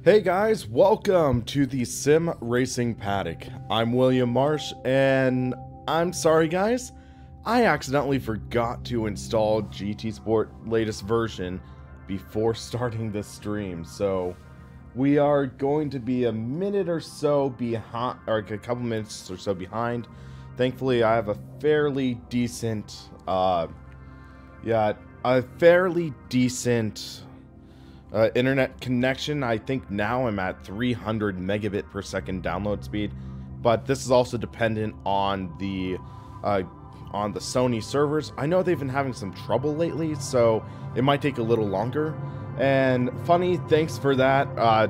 Hey guys, welcome to the Sim Racing Paddock. I'm William Marsh, and I'm sorry guys, I accidentally forgot to install GT Sport latest version before starting the stream, so we are going to be a minute or so behind, or a couple minutes or so behind. Thankfully, I have a fairly decent, internet connection. I think now I'm at 300 megabit per second download speed, but this is also dependent on the Sony servers. I know they've been having some trouble lately, so it might take a little longer. And funny, thanks for that.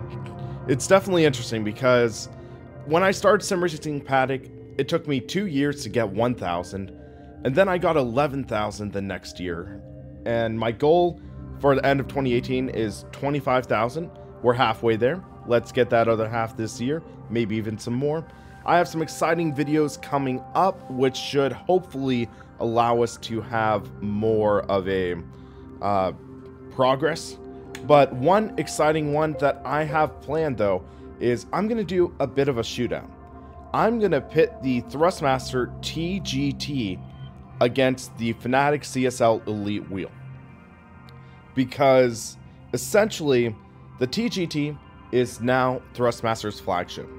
It's definitely interesting because when I started SimRacing Paddock, it took me 2 years to get 1,000, and then I got 11,000 the next year. And my goal for the end of 2018 is 25,000. We're halfway there. Let's get that other half this year, maybe even some more. I have some exciting videos coming up, which should hopefully allow us to have more of a progress. But one exciting one that I have planned, though, is I'm going to do a bit of a shootout. I'm going to pit the Thrustmaster TGT against the Fanatec CSL Elite wheel. Because essentially the TGT is now Thrustmaster's flagship.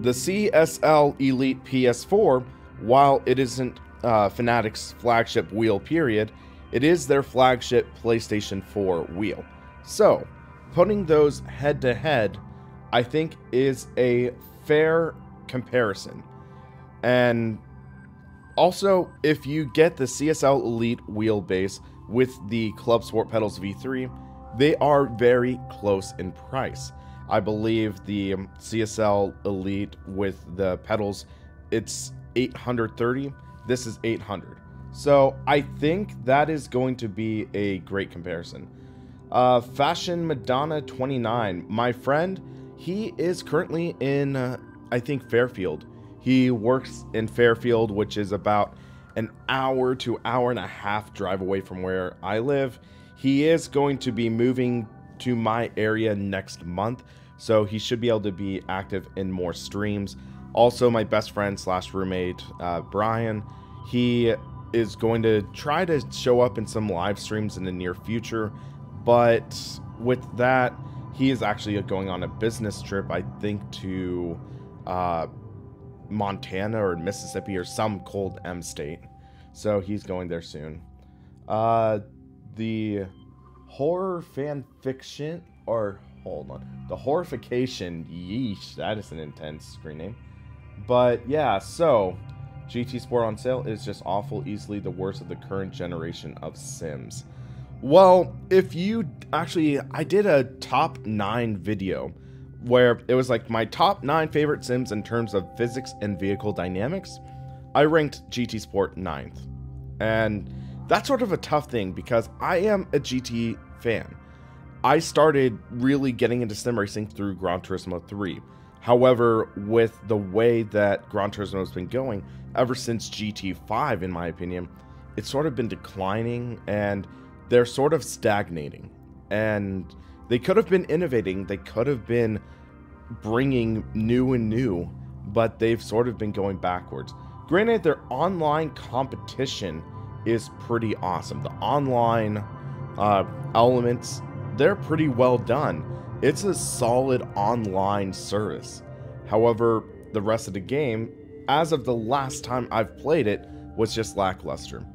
The CSL Elite PS4, while it isn't Fanatec's flagship wheel period, it is their flagship PlayStation 4 wheel. So putting those head to head, I think, is a fair comparison. And also, if you get the CSL Elite wheelbase with the Club Sport pedals V3, they are very close in price. I believe the CSL Elite with the pedals, it's $830. This is $800. So I think that is going to be a great comparison. Fashion Madonna 29, my friend, he is currently in, I think, Fairfield. He works in Fairfield, which is about an hour to hour and a half drive away from where I live. He is going to be moving to my area next month, so he should be able to be active in more streams. Also, my best friend slash roommate, Brian, he is going to try to show up in some live streams in the near future, but with that, he is actually going on a business trip, I think, to Montana or Mississippi or some cold M state. So he's going there soon. The horror fan fiction, or hold on, the horrification, yeesh, that is an intense screen name. But yeah, so GT Sport on sale is just awful, easily the worst of the current generation of Sims. Well, if you actually, I did a top 9 video where it was like my top 9 favorite Sims in terms of physics and vehicle dynamics. I ranked GT Sport 9th. And that's sort of a tough thing because I am a GT fan. I started really getting into sim racing through Gran Turismo 3. However, with the way that Gran Turismo has been going ever since GT5, in my opinion, it's sort of been declining and they're sort of stagnating. And they could have been innovating, they could have been bringing new, but they've sort of been going backwards. Granted, their online competition is pretty awesome. The online elements, they're pretty well done. It's a solid online service. However, the rest of the game, as of the last time I've played it, was just lackluster.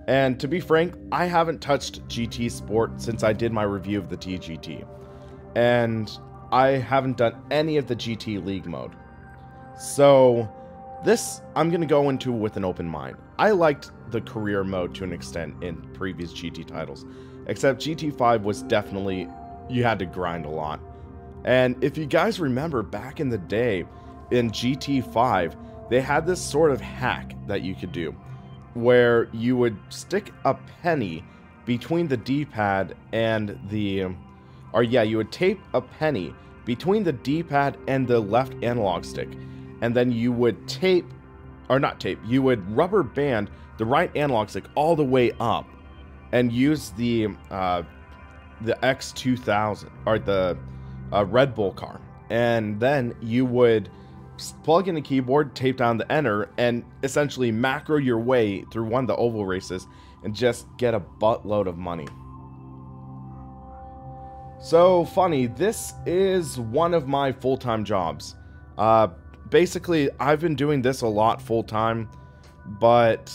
And to be frank, I haven't touched GT Sport since I did my review of the TGT. And I haven't done any of the GT League mode. So this, I'm going to go into with an open mind. I liked the career mode to an extent in previous GT titles. Except GT5 was definitely, you had to grind a lot. And if you guys remember back in the day, in GT5, they had this sort of hack that you could do, where you would stick a penny between the D-pad and the, you would tape a penny between the D-pad and the left analog stick, and then you would you would rubber band the right analog stick all the way up, and use the X2000, or the a Red Bull car. And then you would plug in a keyboard, tape down the enter, and essentially macro your way through one of the oval races and just get a buttload of money. So funny, this is one of my full-time jobs. Basically, I've been doing this a lot full-time, but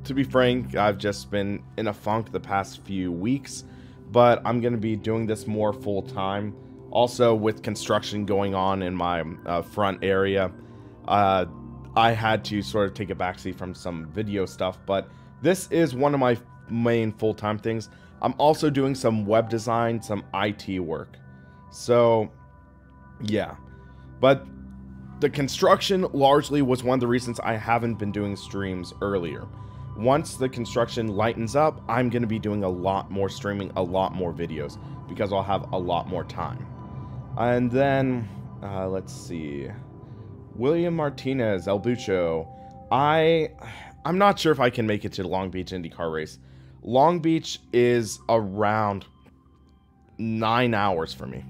to be frank, I've just been in a funk the past few weeks, but I'm going to be doing this more full-time. Also, with construction going on in my front area, I had to sort of take a backseat from some video stuff, but this is one of my main full-time things. I'm also doing some web design, some IT work. So, yeah. But the construction largely was one of the reasons I haven't been doing streams earlier. Once the construction lightens up, I'm going to be doing a lot more streaming, a lot more videos, because I'll have a lot more time. And then, let's see. William Martinez, El Bucho. I'm not sure if I can make it to the Long Beach IndyCar race. Long Beach is around 9 hours for me.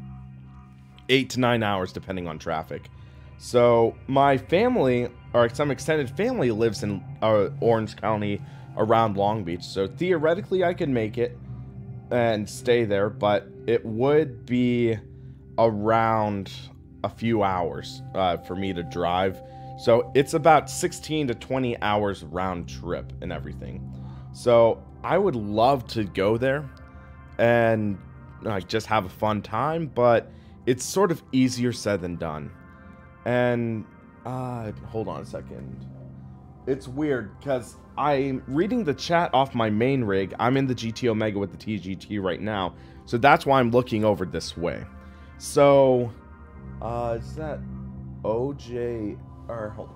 8 to 9 hours, depending on traffic. So, my family, or some extended family, lives in Orange County around Long Beach. So, theoretically, I could make it and stay there, but it would be around a few hours for me to drive. So, it's about 16 to 20 hours round trip and everything. So, I would love to go there and just have a fun time, but it's sort of easier said than done. And, hold on a second. It's weird, because I'm reading the chat off my main rig. I'm in the GT Omega with the TGT right now, so that's why I'm looking over this way. So, is that OJ, or hold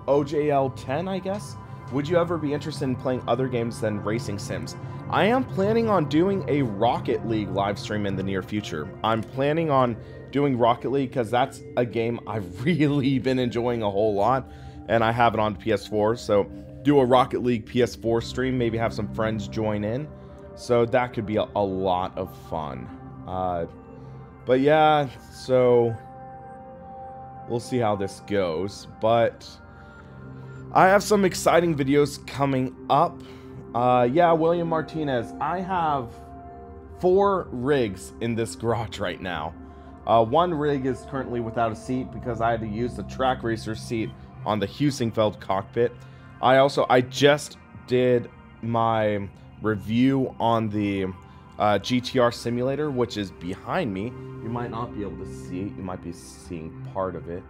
on. OJL10, I guess? Would you ever be interested in playing other games than racing sims? I am planning on doing a Rocket League live stream in the near future. I'm planning on doing Rocket League because that's a game I've really been enjoying a whole lot, and I have it on PS4, so do a Rocket League PS4 stream, maybe have some friends join in, so that could be a lot of fun. But yeah, so we'll see how this goes, but I have some exciting videos coming up. Yeah, William Martinez, I have 4 rigs in this garage right now. One rig is currently without a seat because I had to use the track racer seat on the Husingfeld cockpit. I just did my review on the GTR simulator, which is behind me. You might not be able to see it. You might be seeing part of it.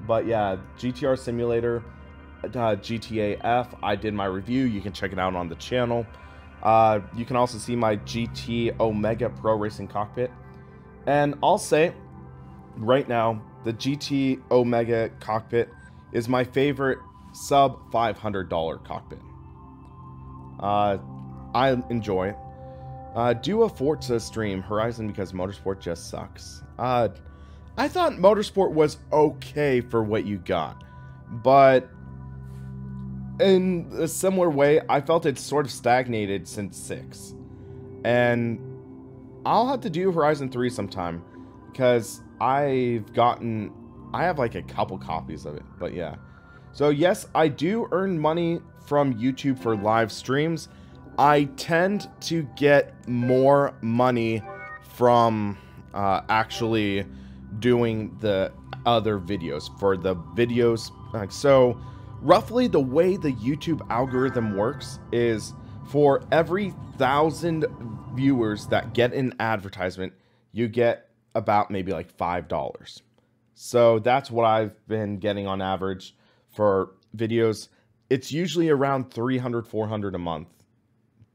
But yeah, GTR simulator, GTA F, I did my review. You can check it out on the channel. You can also see my GT Omega Pro Racing cockpit. And I'll say, right now, the GT Omega cockpit is my favorite sub $500 cockpit. I enjoy it. Do a Forza stream, Horizon, because Motorsport just sucks. I thought Motorsport was okay for what you got, but in a similar way, I felt it sort of stagnated since 6. And I'll have to do Horizon 3 sometime, because I have like a couple copies of it, but yeah. So yes, I do earn money from YouTube for live streams. I tend to get more money from actually doing the other videos, for the videos. So roughly the way the YouTube algorithm works is for every 1,000 viewers that get an advertisement, you get about maybe like $5. So that's what I've been getting on average for videos. It's usually around $300, $400 a month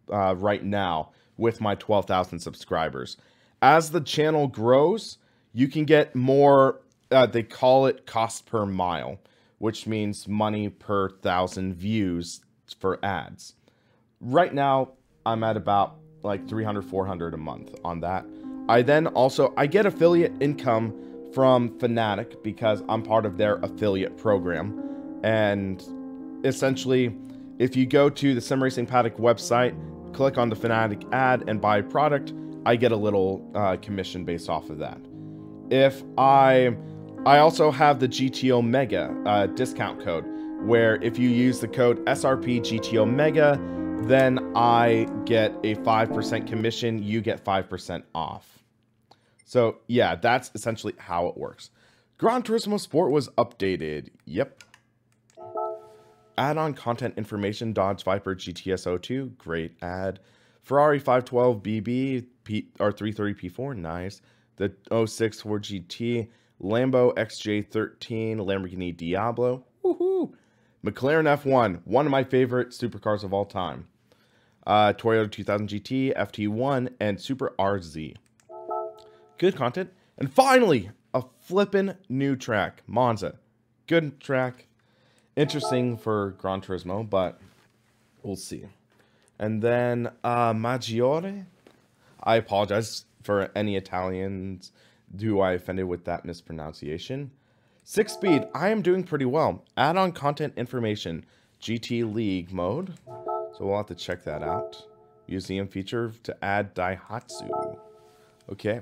right now with my 12,000 subscribers. As the channel grows, you can get more, they call it cost per mile, which means money per 1,000 views for ads. Right now, I'm at about like $300, $400 a month on that. I get affiliate income from Fanatic because I'm part of their affiliate program. And essentially, if you go to the SimRacingPaddock website, click on the Fanatic ad and buy a product, I get a little commission based off of that. If I also have the GTO Mega discount code, where if you use the code SRP GTO Mega, then I get a 5% commission, you get 5% off. So yeah, that's essentially how it works. Gran Turismo Sport was updated. Yep. Add-on content information, Dodge Viper GTS02, great ad. Ferrari 512BB, or 330P4, nice. The 06 Ford GT, Lambo XJ13, Lamborghini Diablo, woohoo. McLaren F1, one of my favorite supercars of all time. Toyota 2000 GT, FT1, and Super RZ. Good content. And finally, a flippin' new track, Monza. Good track. Interesting for Gran Turismo, but we'll see. And then Maggiore. I apologize for any Italians who I offended with that mispronunciation. 6-speed, I am doing pretty well. Add-on content information, GT League mode. So we'll have to check that out. Museum feature to add Daihatsu. Okay.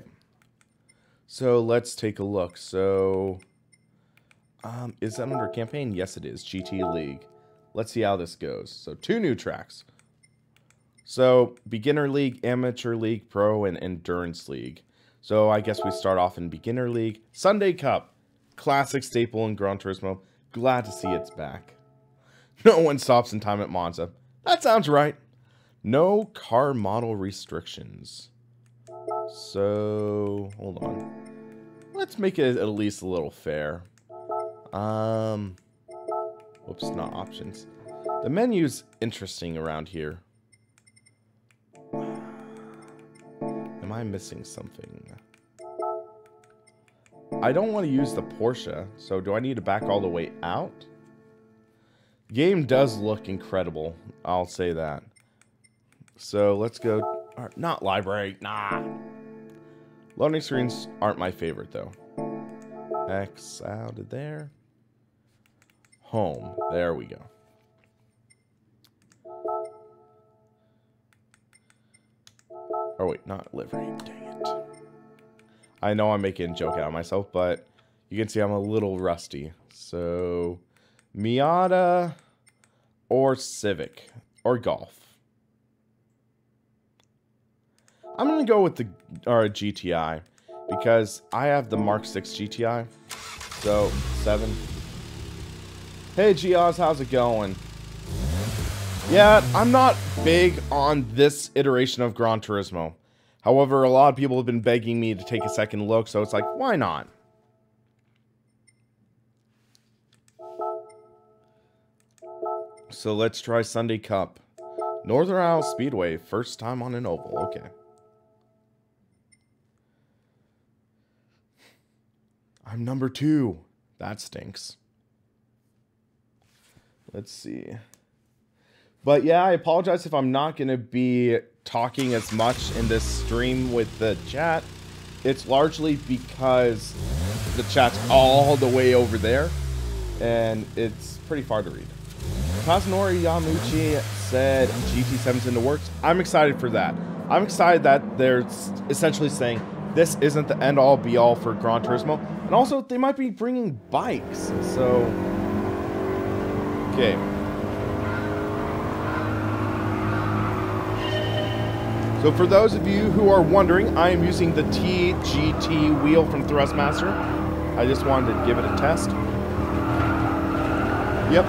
So let's take a look. So, is that under campaign? Yes, it is. GT League. Let's see how this goes. So 2 new tracks. So Beginner League, Amateur League, Pro, and Endurance League. So I guess we start off in Beginner League. Sunday Cup. Classic staple in Gran Turismo. Glad to see it's back. No one stops in time at Monza. That sounds right. No car model restrictions. So, hold on. Let's make it at least a little fair. Whoops, not options. The menu's interesting around here. Am I missing something? I don't want to use the Porsche, so do I need to back all the way out? Game does look incredible, I'll say that. So let's go, not library, nah. Loading screens aren't my favorite though. X out of there. Home, there we go. Oh wait, not livery, dang it. I know I'm making a joke out of myself, but you can see I'm a little rusty. So, Miata or Civic or Golf. I'm going to go with the GTI because I have the Mark 6 GTI. So, 7. Hey, G-Oz, how's it going? Yeah, I'm not big on this iteration of Gran Turismo. However, a lot of people have been begging me to take a second look, so it's like, why not? So let's try Sunday Cup. Northern Isle Speedway, first time on an oval, okay. I'm number 2. That stinks. Let's see. But yeah, I apologize if I'm not going to be talking as much in this stream with the chat. It's largely because the chat's all the way over there, and it's pretty far to read. Kazunori Yamuchi said GT7's in the works. I'm excited for that. I'm excited that they're essentially saying this isn't the end-all be-all for Gran Turismo, and also they might be bringing bikes. So, okay. So for those of you who are wondering, I am using the TGT wheel from Thrustmaster. I just wanted to give it a test. Yep,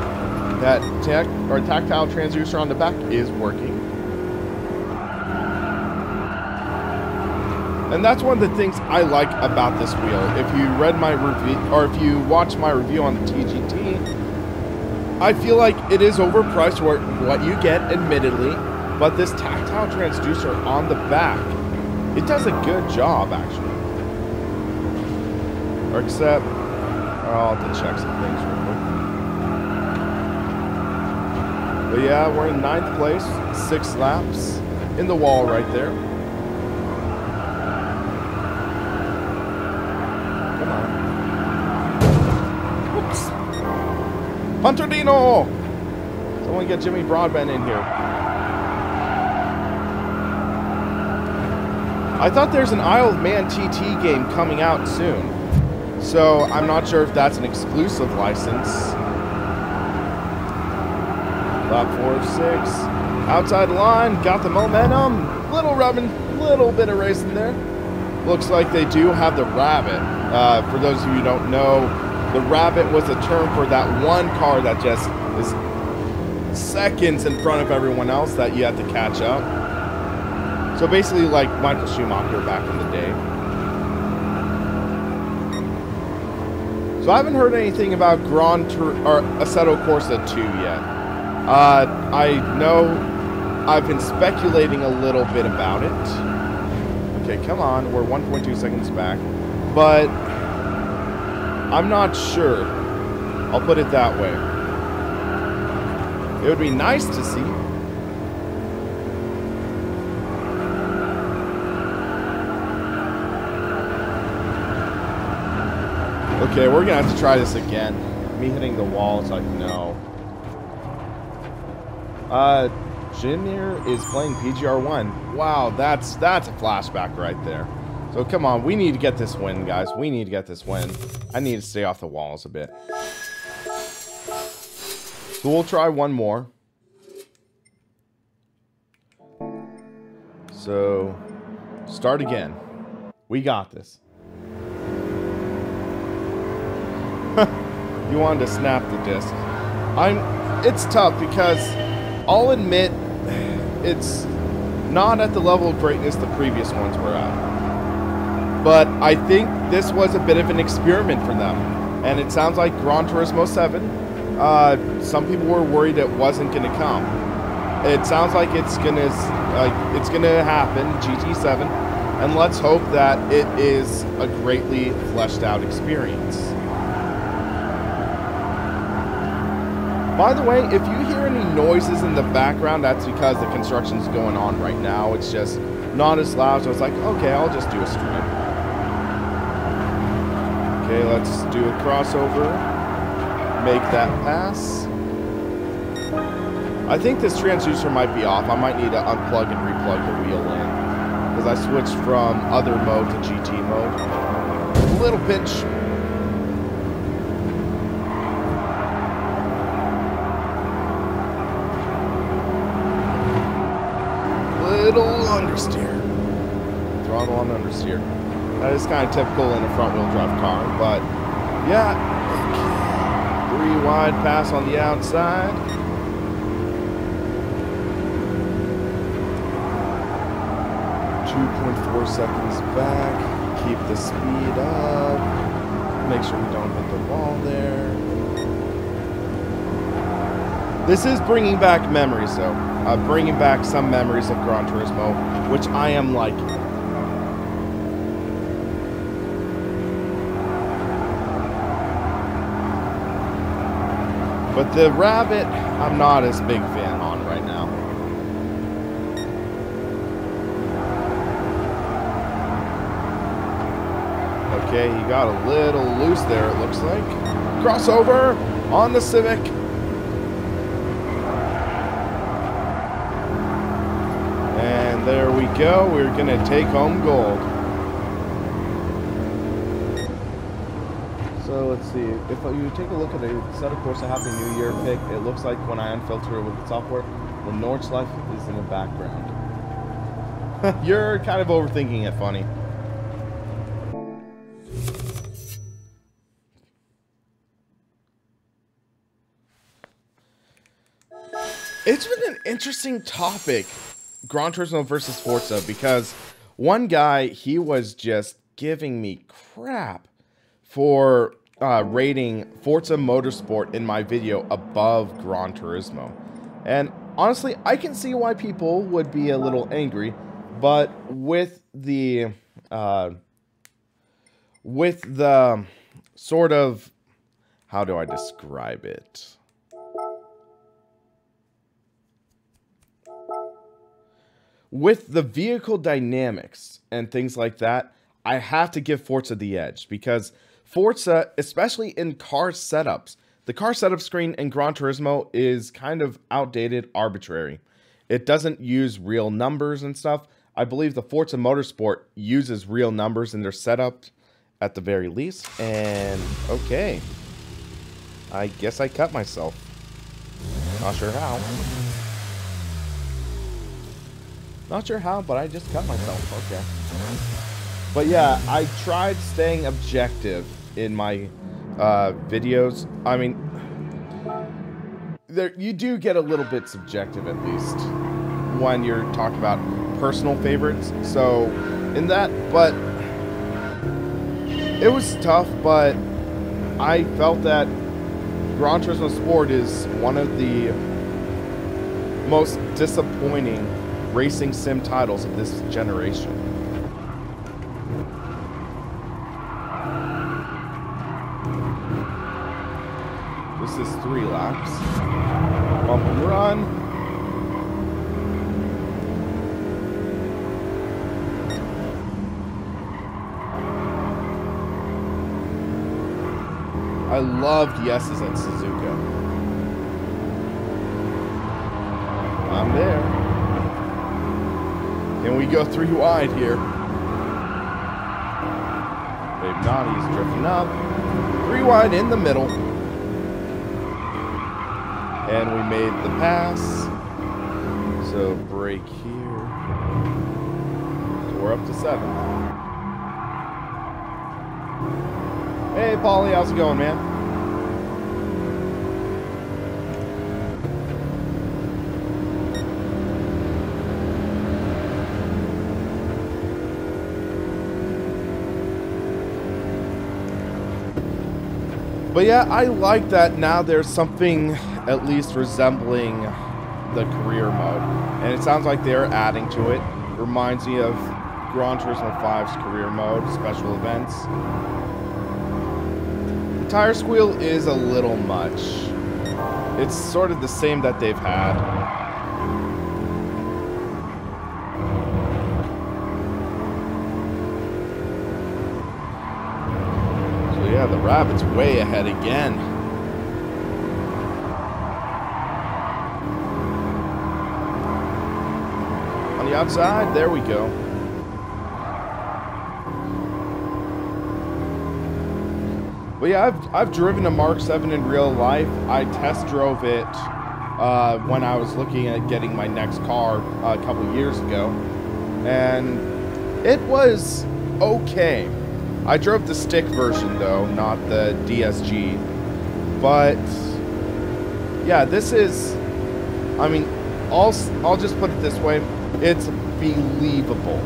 that tactile transducer on the back is working. And that's one of the things I like about this wheel. If you read my review, or if you watched my review on the TGT, I feel like it is overpriced for what you get, admittedly. But this tactile transducer on the back, it does a good job, actually. Or except, I'll have to check some things real quick. But yeah, we're in 9th place, 6 laps, in the wall right there. Come on. Whoops. Punterdino! Someone get Jimmy Broadbent in here. I thought there's an Isle of Man TT game coming out soon. So I'm not sure if that's an exclusive license. Lap 4 of 6. Outside the line, got the momentum. Little bit of racing there. Looks like they do have the rabbit. For those of you who don't know, the rabbit was a term for that one car that just is seconds in front of everyone else that you had to catch up. So basically like Michael Schumacher back in the day. So I haven't heard anything about Assetto Corsa 2 yet. I know I've been speculating a little bit about it. Okay, come on. We're 1.2 seconds back. But I'm not sure. I'll put it that way. It would be nice to see. Okay, we're gonna have to try this again. Me hitting the wall, it's like, no. Junior is playing PGR1. Wow, that's a flashback right there. So come on, we need to get this win, guys. We need to get this win. I need to stay off the walls a bit. So we'll try one more. So, start again. We got this. You wanted to snap the disc. It's tough because I'll admit it's not at the level of greatness the previous ones were at. But I think this was a bit of an experiment for them. And it sounds like Gran Turismo 7, some people were worried it wasn't going to come. It sounds like it's gonna happen, GT7, and let's hope that it is a greatly fleshed out experience. By the way, if you hear any noises in the background, that's because the construction's going on right now. It's just not as loud, so it's like, okay, I'll just do a stream. Okay, let's do a crossover. Make that pass. I think this transducer might be off. I might need to unplug and replug the wheel in, because I switched from other mode to GT mode. A little pinch. Little understeer. Throttle on understeer. That is kind of typical in a front-wheel drive car, but yeah. Okay. 3 wide pass on the outside. 2.4 seconds back. Keep the speed up. Make sure we don't hit the wall there. This is bringing back memories, though. Bringing back some memories of Gran Turismo, which I am liking. But the rabbit, I'm not as big fan on right now. Okay, he got a little loose there, it looks like. Crossover on the Civic. And there we go. We're going to take home gold. So let's see. If you take a look at a set of course a Happy New Year pic, it looks like when I unfilter it with the software, the Nordschleife is in the background. You're kind of overthinking it, funny. It's been an interesting topic, Gran Turismo versus Forza, because one guy, he was just giving me crap for rating Forza Motorsport in my video above Gran Turismo. And honestly, I can see why people would be a little angry, but with the sort of, how do I describe it? With the vehicle dynamics and things like that, I have to give Forza the edge, because Forza, especially in car setups, the car setup screen in Gran Turismo is kind of outdated, arbitrary. It doesn't use real numbers and stuff. I believe the Forza Motorsport uses real numbers in their setup at the very least. And, okay. I guess I cut myself. Not sure how. Not sure how, but I just cut myself. Okay. But yeah, I tried staying objective in my videos. I mean, you do get a little bit subjective, at least, when you're talking about personal favorites. So, in that, but it was tough, but I felt that Gran Turismo Sport is one of the most disappointing racing sim titles of this generation. This is 3 laps. Bump and run. I loved yeses at Suzuka. I'm there. Can we go 3 wide here? Babe Notty's drifting up. 3 wide in the middle. And we made the pass. So brake here. So we're up to 7th. Hey, Paulie, how's it going, man? But yeah, I like that now there's something at least resembling the career mode. And it sounds like they're adding to it. Reminds me of Gran Turismo 5's career mode, special events. Tire squeal is a little much. It's sort of the same that they've had. So yeah, the Rabbit's way ahead again. On the outside, there we go. But yeah, I've driven a Mark 7 in real life. I test drove it when I was looking at getting my next car a couple years ago. And it was okay. I drove the stick version though, not the DSG. But yeah, this is, I mean, I'll just put it this way. It's believable.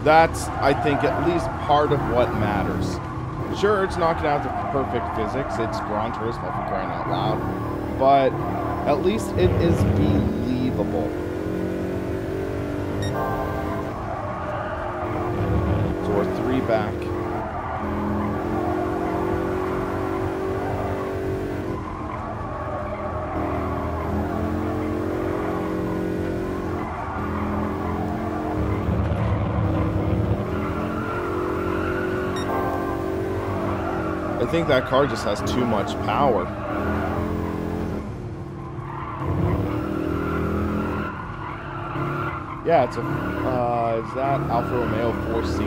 That's, I think, at least part of what matters. Sure, it's not going to have the perfect physics. It's Gran Turismo for crying out loud. But at least it is believable. So we're 3 back. I think that car just has too much power. Yeah, it's a, is that Alfa Romeo 4C?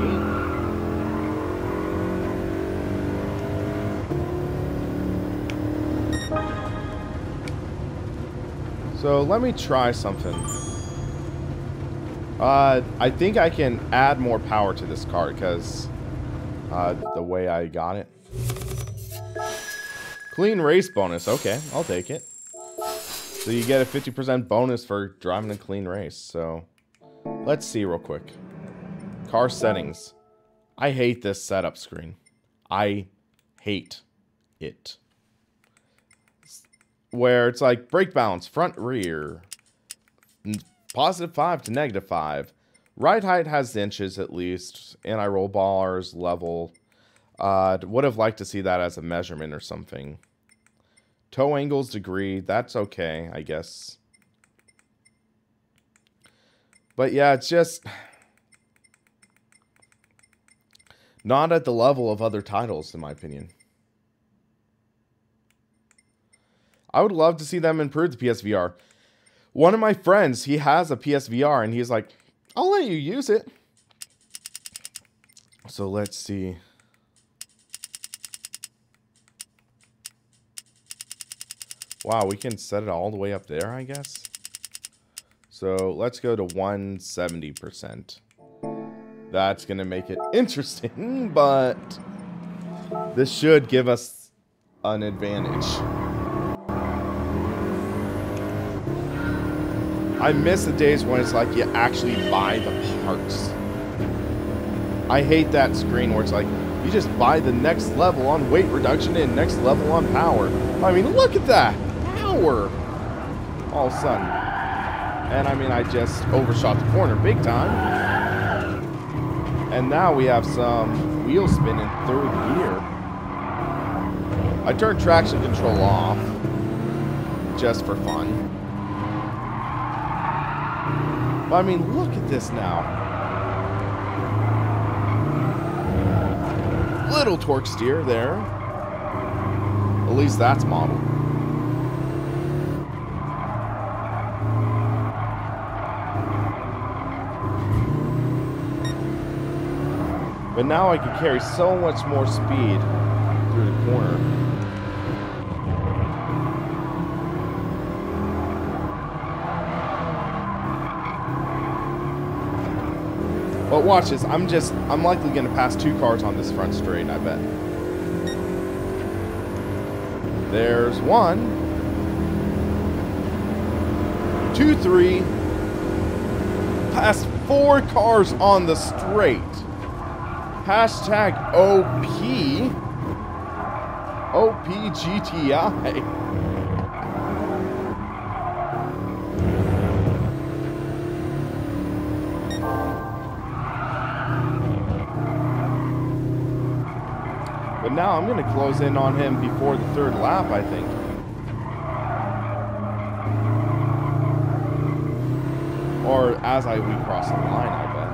So let me try something. I think I can add more power to this car because the way I got it. Clean race bonus. Okay, I'll take it. So you get a 50% bonus for driving a clean race. So let's see real quick. Car settings. I hate this setup screen. I hate it. Where it's like brake balance, front, rear. +5 to -5. Ride height has inches at least. Anti-roll bars, level. Would have liked to see that as a measurement or something. Toe angles, degree. That's okay, I guess. But yeah, it's just not at the level of other titles, in my opinion. I would love to see them improve the PSVR. One of my friends, he has a PSVR, and he's like, I'll let you use it. So let's see. Wow, we can set it all the way up there, I guess. So let's go to 170%. That's going to make it interesting, but this should give us an advantage. I miss the days when it's like you actually buy the parts. I hate that screen where it's like, you just buy the next level on weight reduction and next level on power. I mean, look at that! Power! All of a sudden. And I mean, I just overshot the corner big time. And now we have some wheel spin in third gear. I turned traction control off. Just for fun. But I mean, look at this now. Little torque steer there. At least that's modeled. But now I can carry so much more speed through the corner. But watch this, I'm likely gonna pass 2 cars on this front straight, I bet. There's 1, 2, 3. Passed 4 cars on the straight. Hashtag OP. OPGTI. But now I'm going to close in on him before the 3rd lap, I think. Or as we cross the line, I bet.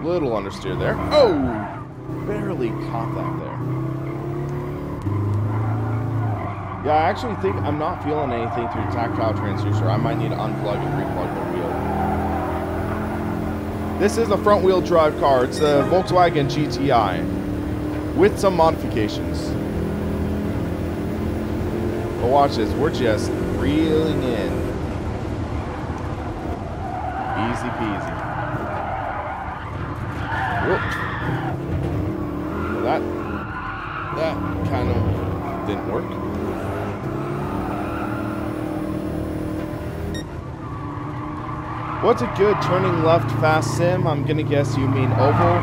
Little understeer there. Oh! Barely caught that there. Yeah, I actually think I'm not feeling anything through tactile transducer. I might need to unplug and replug the wheel. This is a front wheel drive car. It's a Volkswagen GTI with some modifications. But watch this. We're just reeling in. Easy peasy. Whoop. Well, that kind of didn't work. What's a good turning left fast sim? I'm gonna guess you mean oval.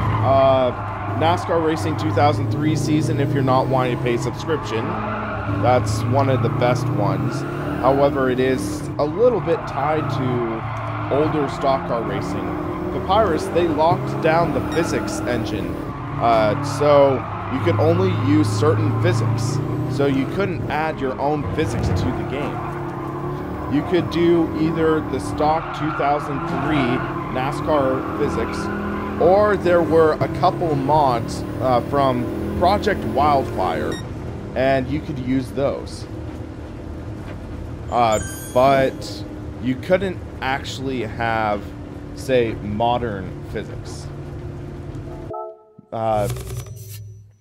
NASCAR Racing 2003 season if you're not wanting to pay subscription. That's one of the best ones. However, it is a little bit tied to older stock car racing. Papyrus, they locked down the physics engine. So you could only use certain physics. So you couldn't add your own physics to the game. You could do either the stock 2003 NASCAR physics, or there were a couple mods from Project Wildfire, and you could use those. But you couldn't actually have, say, modern physics.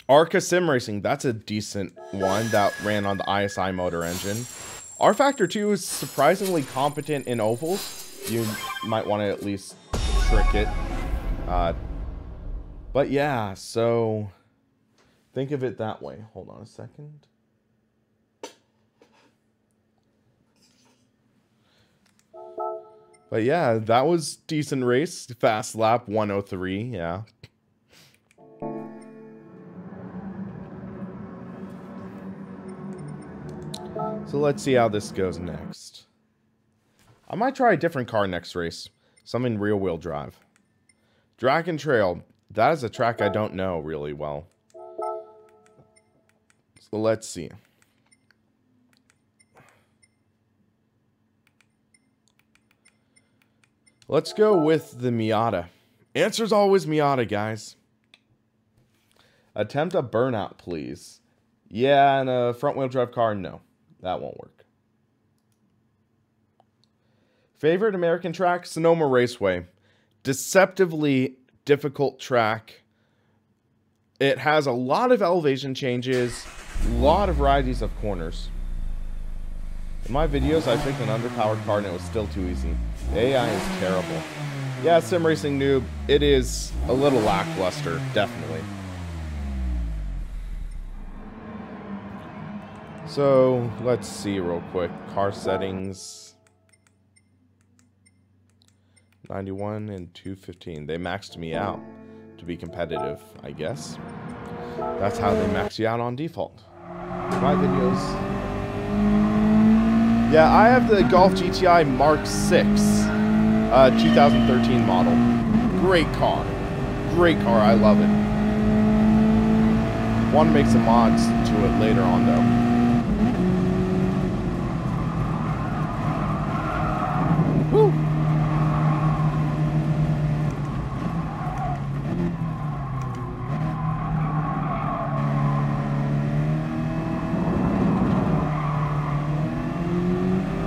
Arca Sim Racing, that's a decent one that ran on the ISI motor engine. R-Factor 2 is surprisingly competent in ovals. You might want to at least trick it. But yeah, so think of it that way. Hold on a second. But yeah, that was decent race. Fast lap 103, yeah. So let's see how this goes next. I might try a different car next race. Something rear-wheel drive. Dragon Trail. That is a track I don't know really well. So let's see. Let's go with the Miata. Answer's always Miata, guys. Attempt a burnout, please. Yeah, and a front-wheel drive car, no. That won't work. Favorite American track? Sonoma Raceway. Deceptively difficult track. It has a lot of elevation changes, a lot of varieties of corners. In my videos, I picked an underpowered car and it was still too easy. The AI is terrible. Yeah, sim racing noob, it is a little lackluster, definitely. So, let's see real quick. Car settings. 91 and 215. They maxed me out to be competitive, I guess. That's how they max you out on default. My videos. Yeah, I have the Golf GTI Mark 6, 2013 model. Great car. Great car, I love it. Want to make some mods to it later on, though. Woo!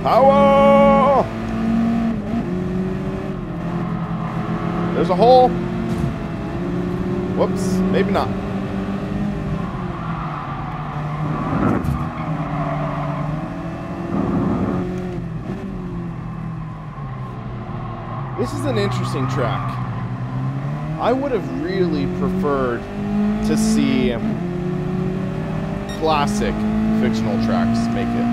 Power! There's a hole. Whoops, maybe not. This is an interesting track. I would have really preferred to see classic fictional tracks make it.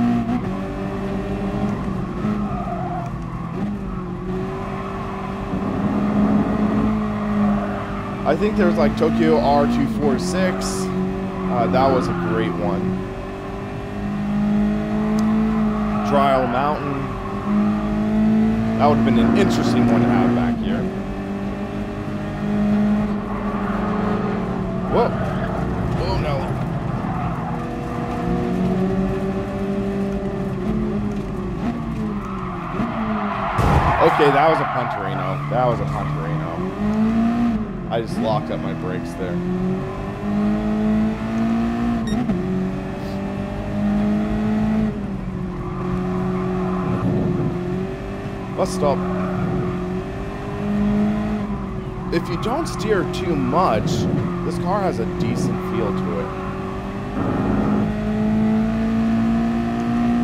I think there's like Tokyo R246. That was a great one. Trial Mountain. That would have been an interesting one to have back here. Whoa. Oh no. Okay, that was a Punterino. That was a Punterino. I just locked up my brakes there. Bus stop. If you don't steer too much, this car has a decent feel to it.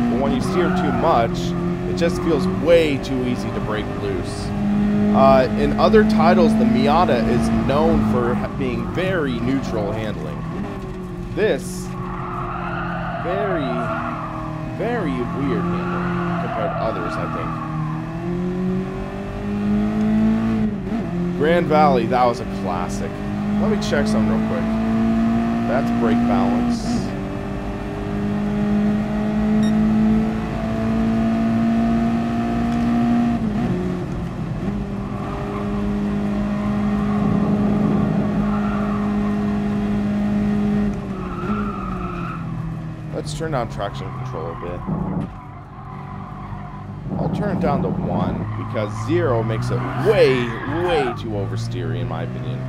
But when you steer too much, it just feels way too easy to break loose. In other titles, the Miata is known for being very neutral handling. This, very, very weird handling compared to others, I think. Grand Valley, that was a classic. Let me check something real quick. That's brake balance. Let's turn down traction control a bit. I'll turn it down to 1 because 0 makes it way, way too oversteery in my opinion.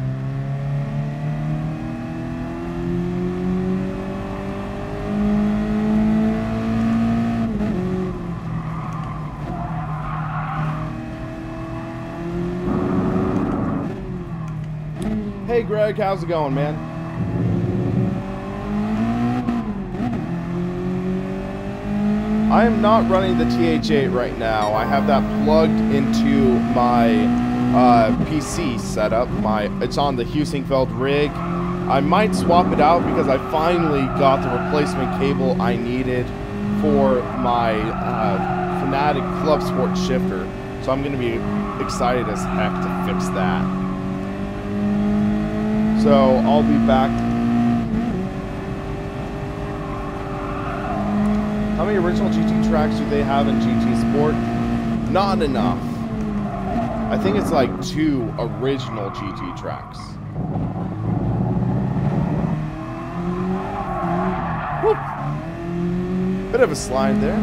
Hey Greg, how's it going, man? I am not running the TH8 right now. I have that plugged into my PC setup. It's on the Husingfeld rig. I might swap it out because I finally got the replacement cable I needed for my Fanatic Club Sport shifter. So I'm going to be excited as heck to fix that. So I'll be back. How many original GT tracks do they have in GT Sport? Not enough. I think it's like 2 original GT tracks. Whoop. Bit of a slide there.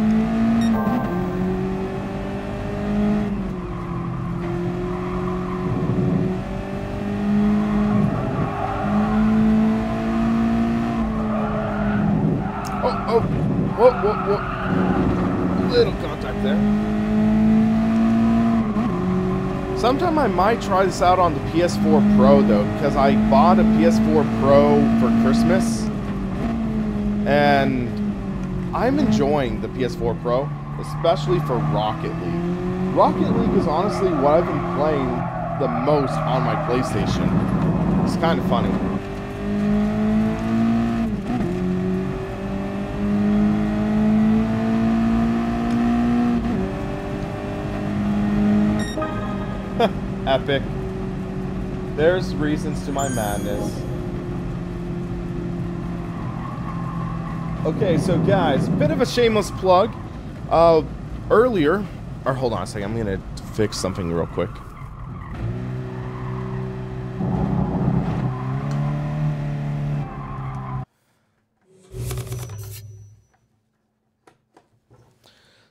Whoa, whoa, whoa. Little contact there. Sometime I might try this out on the PS4 Pro, though, because I bought a PS4 Pro for Christmas. And I'm enjoying the PS4 Pro, especially for Rocket League. Rocket League is honestly what I've been playing the most on my PlayStation. It's kind of funny. Epic. There's reasons to my madness. Okay, so guys, bit of a shameless plug. Earlier, or hold on a second, I'm gonna fix something real quick.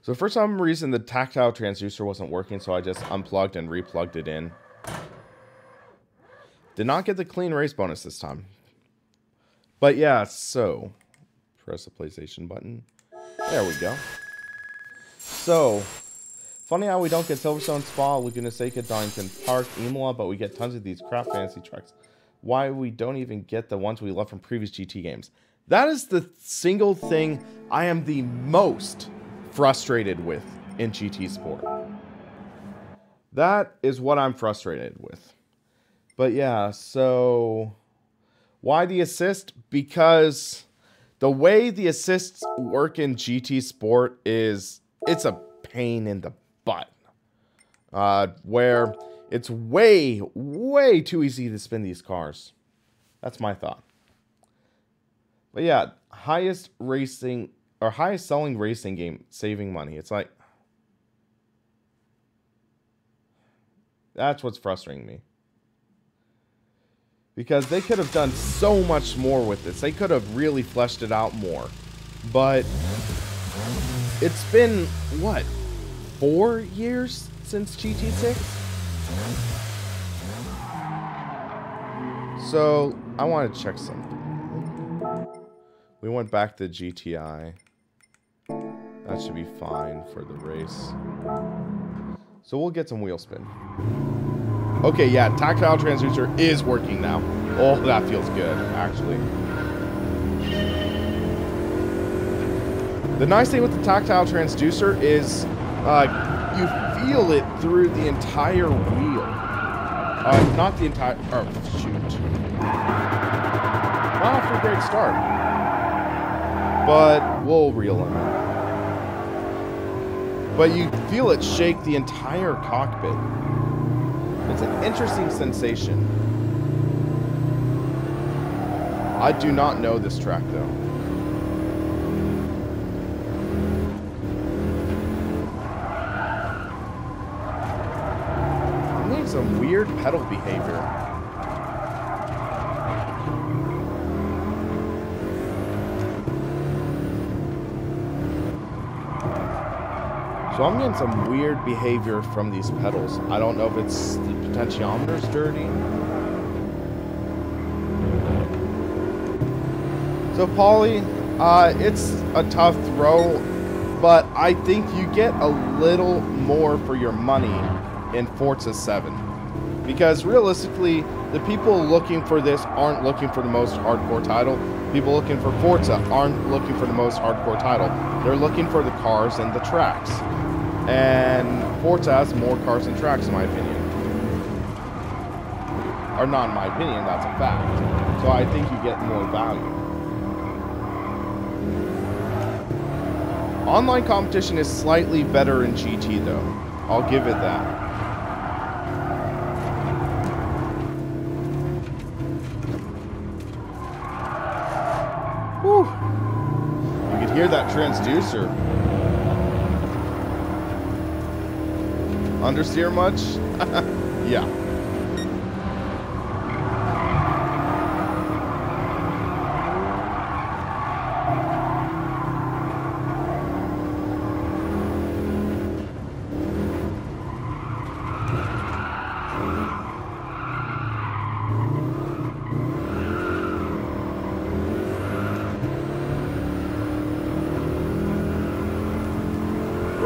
So for some reason, the tactile transducer wasn't working, so I just unplugged and replugged it in. Did not get the clean race bonus this time. But yeah, so press the PlayStation button. There we go. So, funny how we don't get Silverstone, Spa, Laguna Seca, Donington Park, Imola, but we get tons of these crap fantasy tracks. Why we don't even get the ones we love from previous GT games. That is the single thing I am the most frustrated with in GT Sport. That is what I'm frustrated with. But yeah, so why the assist? Because the way the assists work in GT Sport is it's a pain in the butt. Where it's way, way too easy to spin these cars. That's my thought. But yeah, highest selling racing game, saving money. It's like, that's what's frustrating me. Because they could have done so much more with this. They could have really fleshed it out more. But it's been, what, 4 years since GT6? So, I want to check something. We went back to GTI. That should be fine for the race. So we'll get some wheel spin. Okay, yeah, tactile transducer is working now. Oh, that feels good, actually. The nice thing with the tactile transducer is you feel it through the entire wheel. Not the entire... Oh, shoot. Not off to a great start. But we'll reel in. But you feel it shake the entire cockpit. It's an interesting sensation. I do not know this track, though. I'm getting some weird pedal behavior. So I'm getting some weird behavior from these pedals. I don't know if it's the potentiometer's dirty. So Paulie, it's a tough throw, but I think you get a little more for your money in Forza 7. Because realistically, the people looking for this aren't looking for the most hardcore title. People looking for Forza aren't looking for the most hardcore title. They're looking for the cars and the tracks. And Forza has more cars and tracks, in my opinion. Or not in my opinion, that's a fact. So I think you get more value. Online competition is slightly better in GT, though. I'll give it that. Whew. You can hear that transducer. Understeer much? Yeah.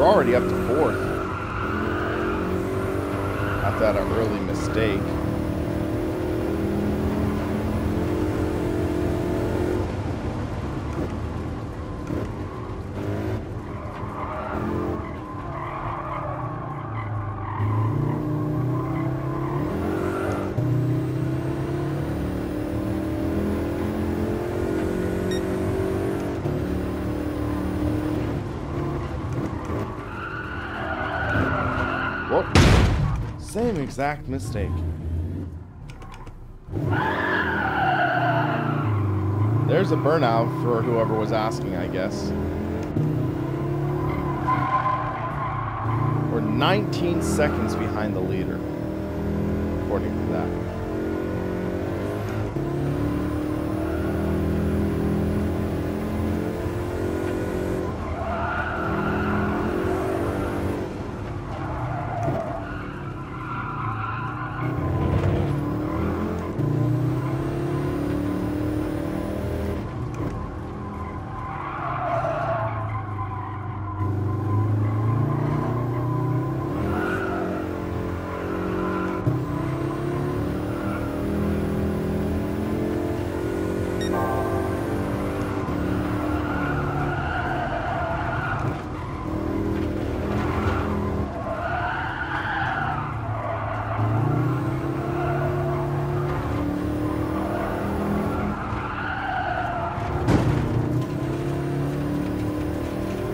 We're already up to 4th. After that early mistake. Whoop. Same exact mistake. There's a burnout for whoever was asking, I guess. We're 19 seconds behind the leader, according to that.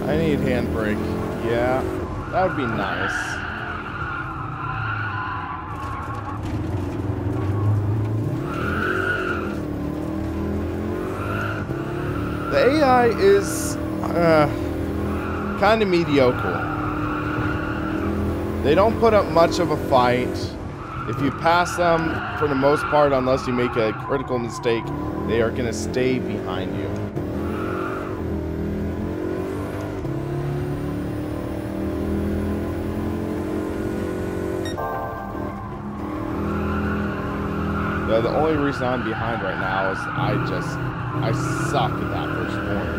I need handbrake. Yeah, that would be nice. The AI is kind of mediocre. They don't put up much of a fight. If you pass them, for the most part, unless you make a critical mistake, they are going to stay behind you. The only reason I'm behind right now is I suck at that first corner.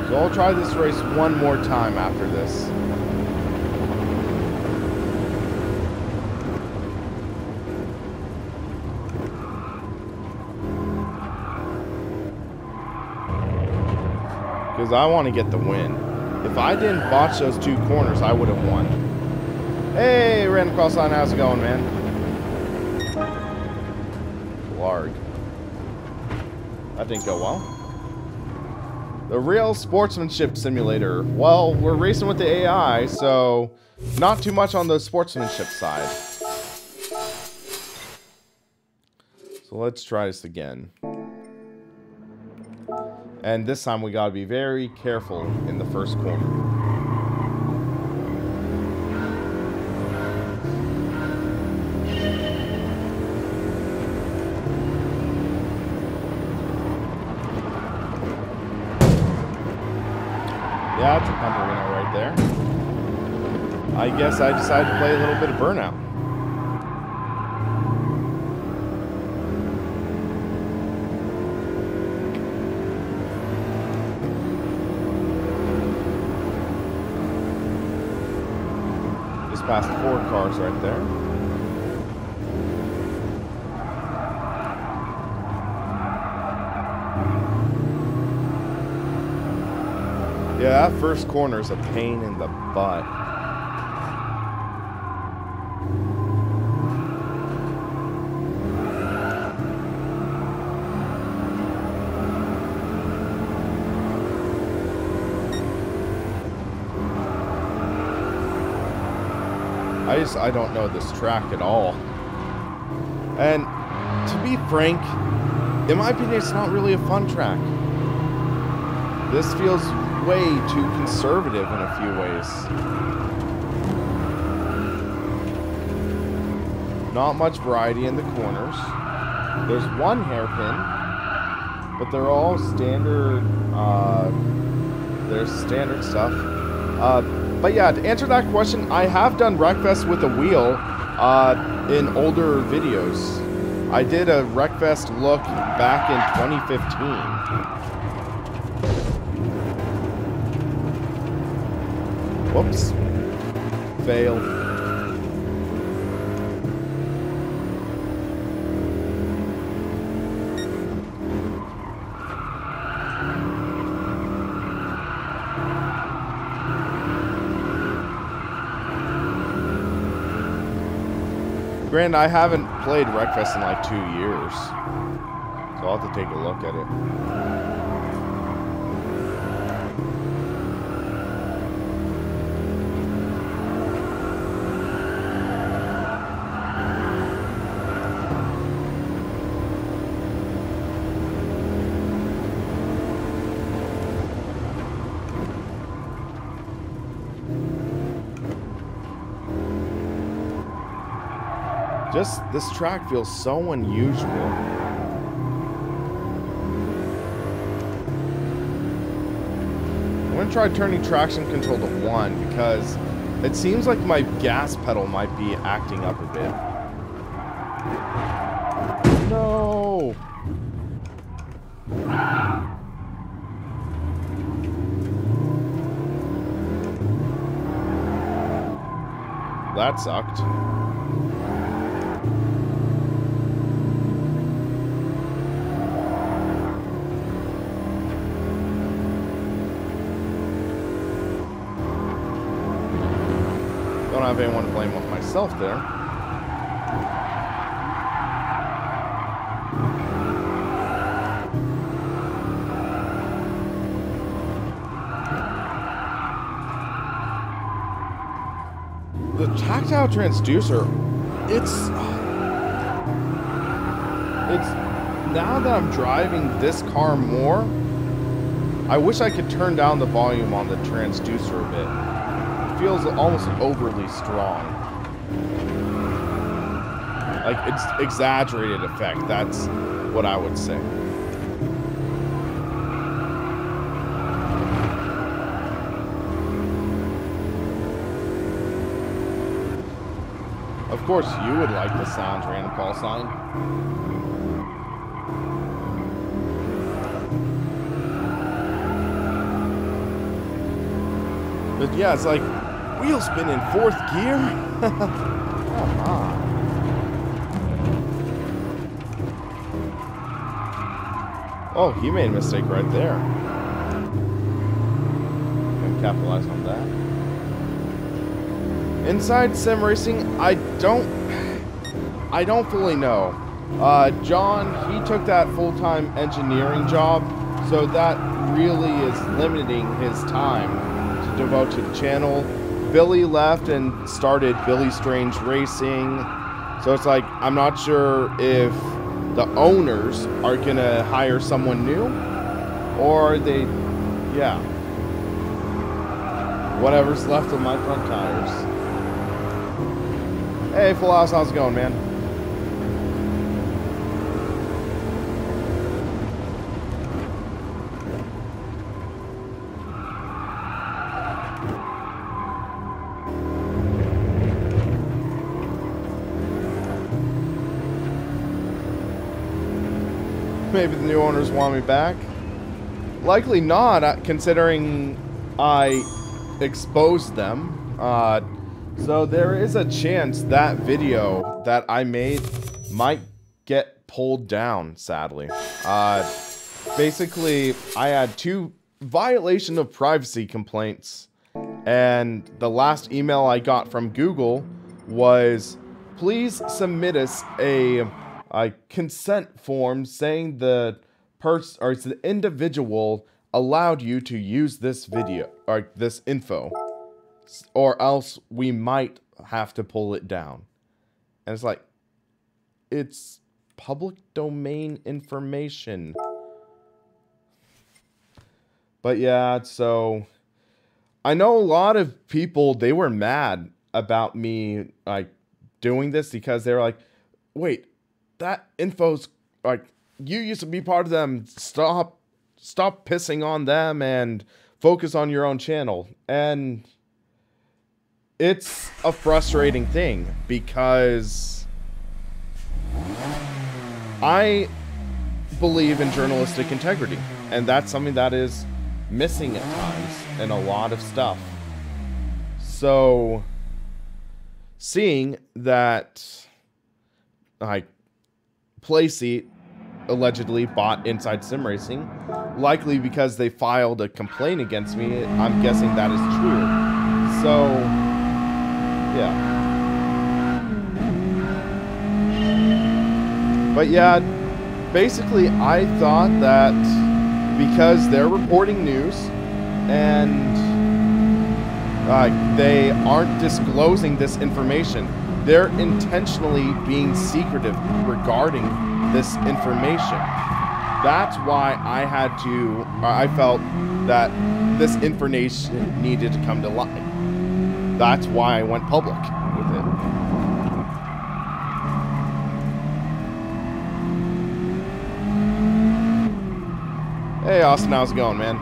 So I'll try this race one more time after this. Because I want to get the win. If I didn't botch those 2 corners, I would have won. Hey, random cross line, how's it going, man? Larg. That didn't go well. The real sportsmanship simulator. Well, we're racing with the AI, so not too much on the sportsmanship side. So let's try this again. And this time we gotta be very careful in the first corner. Yeah, it's a pumper right there. I guess I decided to play a little bit of burnout. Past 4 cars right there. Yeah, that first corner is a pain in the butt. I don't know this track at all. And to be frank, in my opinion, it's not really a fun track. This feels way too conservative in a few ways. Not much variety in the corners. There's one hairpin, but they're all standard there's standard stuff. But yeah, to answer that question, I have done Wreckfest with a wheel in older videos. I did a Wreckfest look back in 2015. Whoops. Fail. Gran, I haven't played Wreckfest in like 2 years, so I'll have to take a look at it. Just, this track feels so unusual. I'm gonna try turning traction control to 1 because it seems like my gas pedal might be acting up a bit. No! That sucked. Don't have anyone to blame with myself there. The tactile transducer, it's now that I'm driving this car more, I wish I could turn down the volume on the transducer a bit. Feels almost overly strong. Like, it's exaggerated effect. That's what I would say. Of course, you would like the sounds, random call sign. But yeah, it's like, wheel spin in 4th gear? Come on. Oh, he made a mistake right there. Gonna capitalize on that. Inside sim racing, I don't fully know. John, he took that full-time engineering job, so that really is limiting his time to devote to the channel. Billy left and started Billy Strange Racing, so it's like, I'm not sure if the owners are gonna hire someone new, or they, yeah, whatever's left of my front tires. Hey, Full House, how's it going, man? Maybe the new owners want me back. Likely not, considering I exposed them. So there is a chance that video that I made might get pulled down, sadly. Basically, I had 2 violation of privacy complaints, and the last email I got from Google was, please submit us a consent form saying the individual allowed you to use this video or this info, or else we might have to pull it down. And it's like, it's public domain information. But yeah, so I know a lot of people, they were mad about me like doing this because they were like, wait, that info's like, you used to be part of them. Stop pissing on them and focus on your own channel. And it's a frustrating thing because I believe in journalistic integrity, and that's something that is missing at times in a lot of stuff. So seeing that Playseat allegedly bought Inside Sim Racing, likely because they filed a complaint against me, I'm guessing that is true. So yeah. But yeah, basically I thought that because they're reporting news and they aren't disclosing this information, they're intentionally being secretive regarding this information. That's why I felt that this information needed to come to light. That's why I went public with it. Hey Austin, how's it going, man?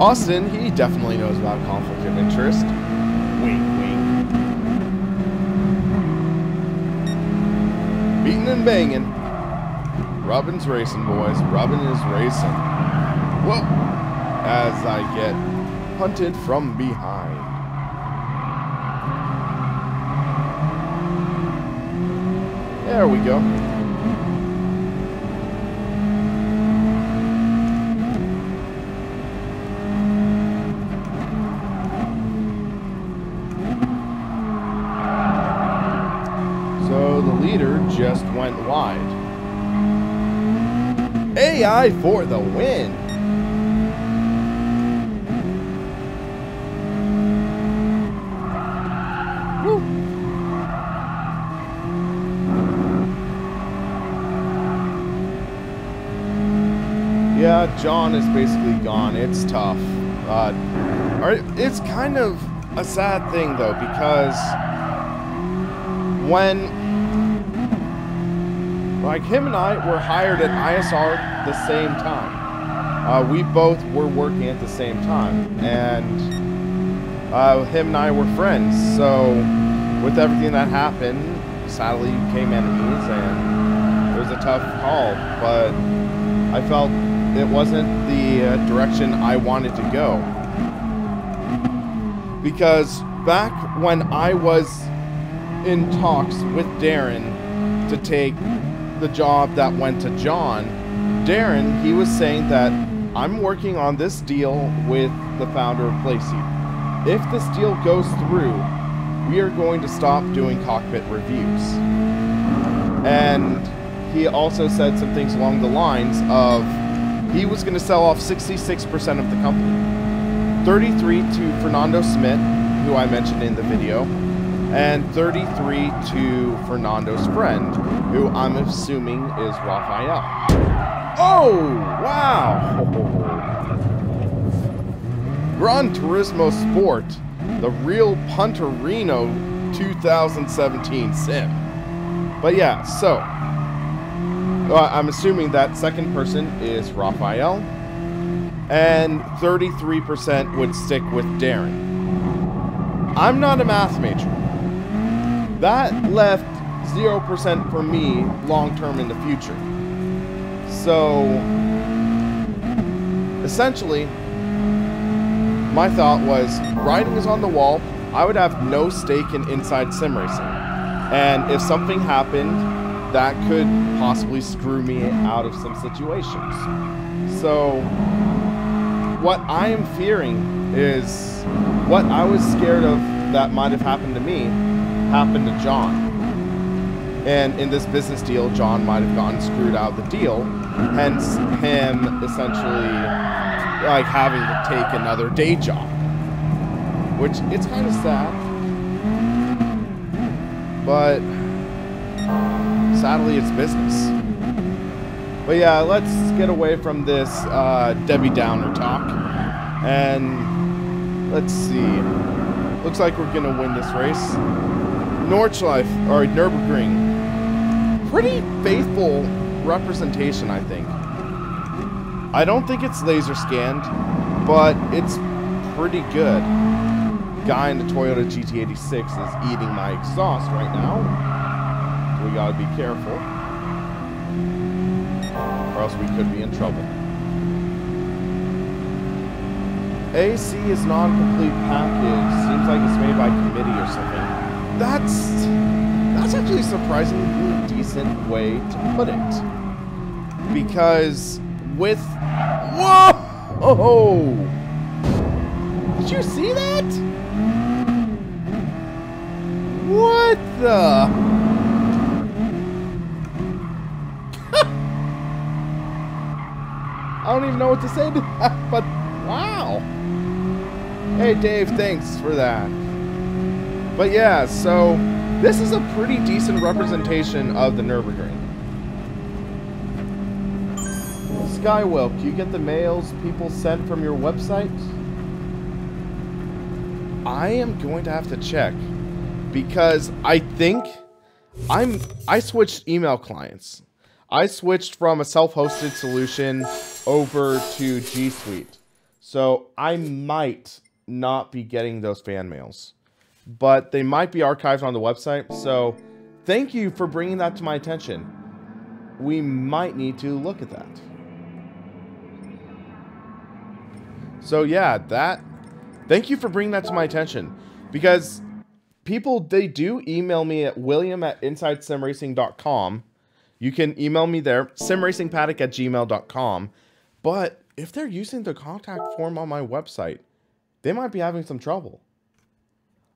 Austin, he definitely knows about conflict of interest. Wink, wink. Beating and banging. Robin's racing, boys. Robin is racing. Whoa! As I get punted from behind. There we go. Just went wide. AI for the win. Woo. Yeah, John is basically gone. It's tough. It's kind of a sad thing though, because when him and I were hired at ISR the same time. We both were working at the same time, and him and I were friends. So with everything that happened, sadly became enemies, and it was a tough call, but I felt it wasn't the direction I wanted to go. Because back when I was in talks with Darren to take the job that went to John, Darren, he was saying that I'm working on this deal with the founder of Playseat. If this deal goes through, we are going to stop doing cockpit reviews. And he also said some things along the lines of he was going to sell off 66% of the company. 33 to Fernando Smith, who I mentioned in the video, and 33 to Fernando's friend, who I'm assuming is Raphael. Oh, wow! Gran Turismo Sport, the real Punterino 2017 sim. But yeah, so I'm assuming that second person is Raphael, and 33% would stick with Darren. I'm not a math major. That left 0% for me long-term in the future. So, essentially, my thought was, writing is on the wall, I would have no stake in Inside Sim Racing. And if something happened, that could possibly screw me out of some situations. So, what I am fearing is what I was scared of that might have happened to me happened to John. And in this business deal, John might have gotten screwed out of the deal, hence him essentially like having to take another day job, which it's kind of sad, but sadly it's business. But yeah, let's get away from this Debbie Downer talk, and let's see. Looks like we're gonna win this race. Nordschleife, or Nürburgring. Pretty faithful representation, I think. I don't think it's laser scanned, but it's pretty good. Guy in the Toyota GT86 is eating my exhaust right now. So we gotta be careful, or else we could be in trouble. AC is non-complete package. Seems like it's made by committee or something. That's actually a surprisingly decent way to put it. Because with... Whoa! Did you see that? What the... I don't even know what to say to that, but wow. Hey Dave, thanks for that. But yeah, so this is a pretty decent representation of the Nürburgring. Skywilk, do you get the mails people send from your website? I am going to have to check, because I think I switched email clients. I switched from a self-hosted solution over to G Suite. So I might not be getting those fan mails, but they might be archived on the website. So thank you for bringing that to my attention. We might need to look at that. So yeah, thank you for bringing that to my attention, because people, they do email me at william@insidesimracing.com. You can email me there, simracingpaddock@gmail.com. But if they're using the contact form on my website, they might be having some trouble.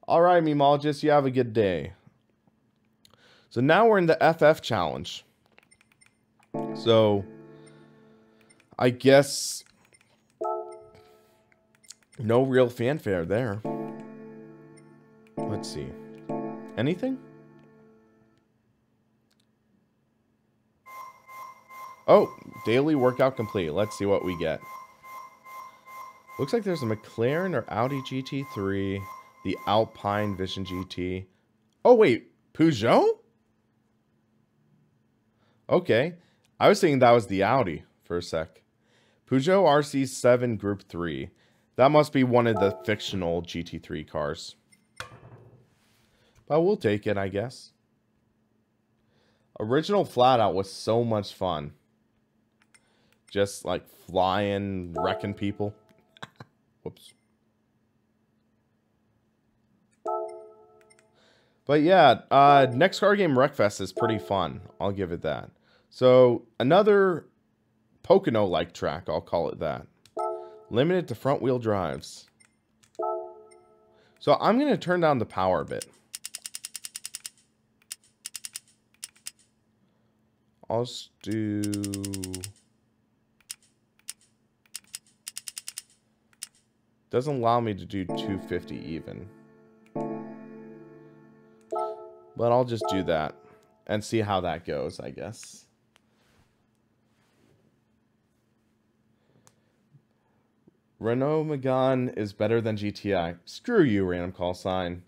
Alright, memologist, you have a good day. So now we're in the FF challenge. So, I guess no real fanfare there. Let's see. Anything? Oh, daily workout complete. Let's see what we get. Looks like there's a McLaren or Audi GT3, the Alpine Vision GT. Oh, wait, Peugeot? Okay. I was thinking that was the Audi for a sec. Peugeot RC7 Group 3. That must be one of the fictional GT3 cars. But we'll take it, I guess. Original Flat Out was so much fun. Just like flying, wrecking people. Whoops. But yeah, next car game Wreckfest is pretty fun. I'll give it that. So another Pocono-like track, I'll call it that. Limited to front wheel drives. So I'm going to turn down the power a bit. I'll just do... Doesn't allow me to do 250 even. But I'll just do that and see how that goes, I guess. Renault Megane is better than GTI. Screw you, random call sign.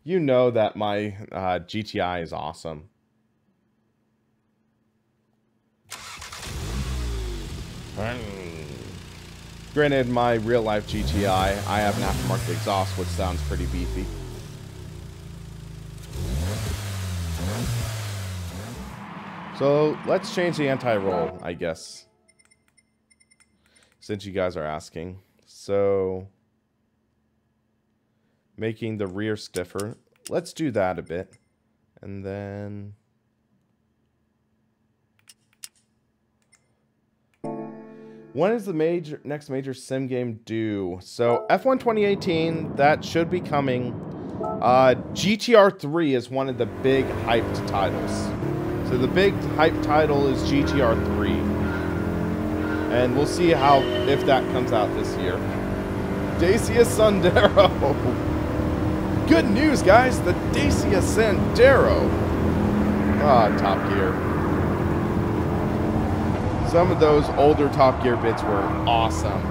You know that my GTI is awesome. Granted, my real-life GTI, I have an aftermarket exhaust, which sounds pretty beefy. So, let's change the anti-roll, I guess. Since you guys are asking. So, making the rear stiffer. Let's do that a bit. And then... when is the next major sim game due? So, F1 2018, that should be coming. GTR 3 is one of the big hyped titles. So, the big hyped title is GTR 3. And we'll see if that comes out this year. Dacia Sandero. Good news, guys. The Dacia Sandero. Ah, Top Gear. Some of those older Top Gear bits were awesome.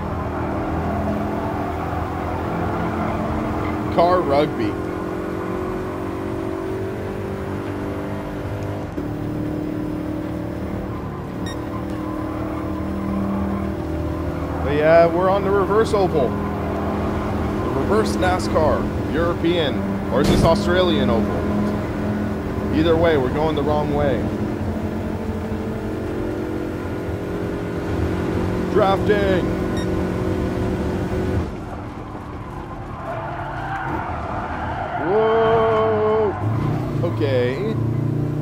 Car Rugby. we're on the reverse oval. The reverse NASCAR, European, or is this Australian oval? Either way, we're going the wrong way. Drafting! Whoa! Okay.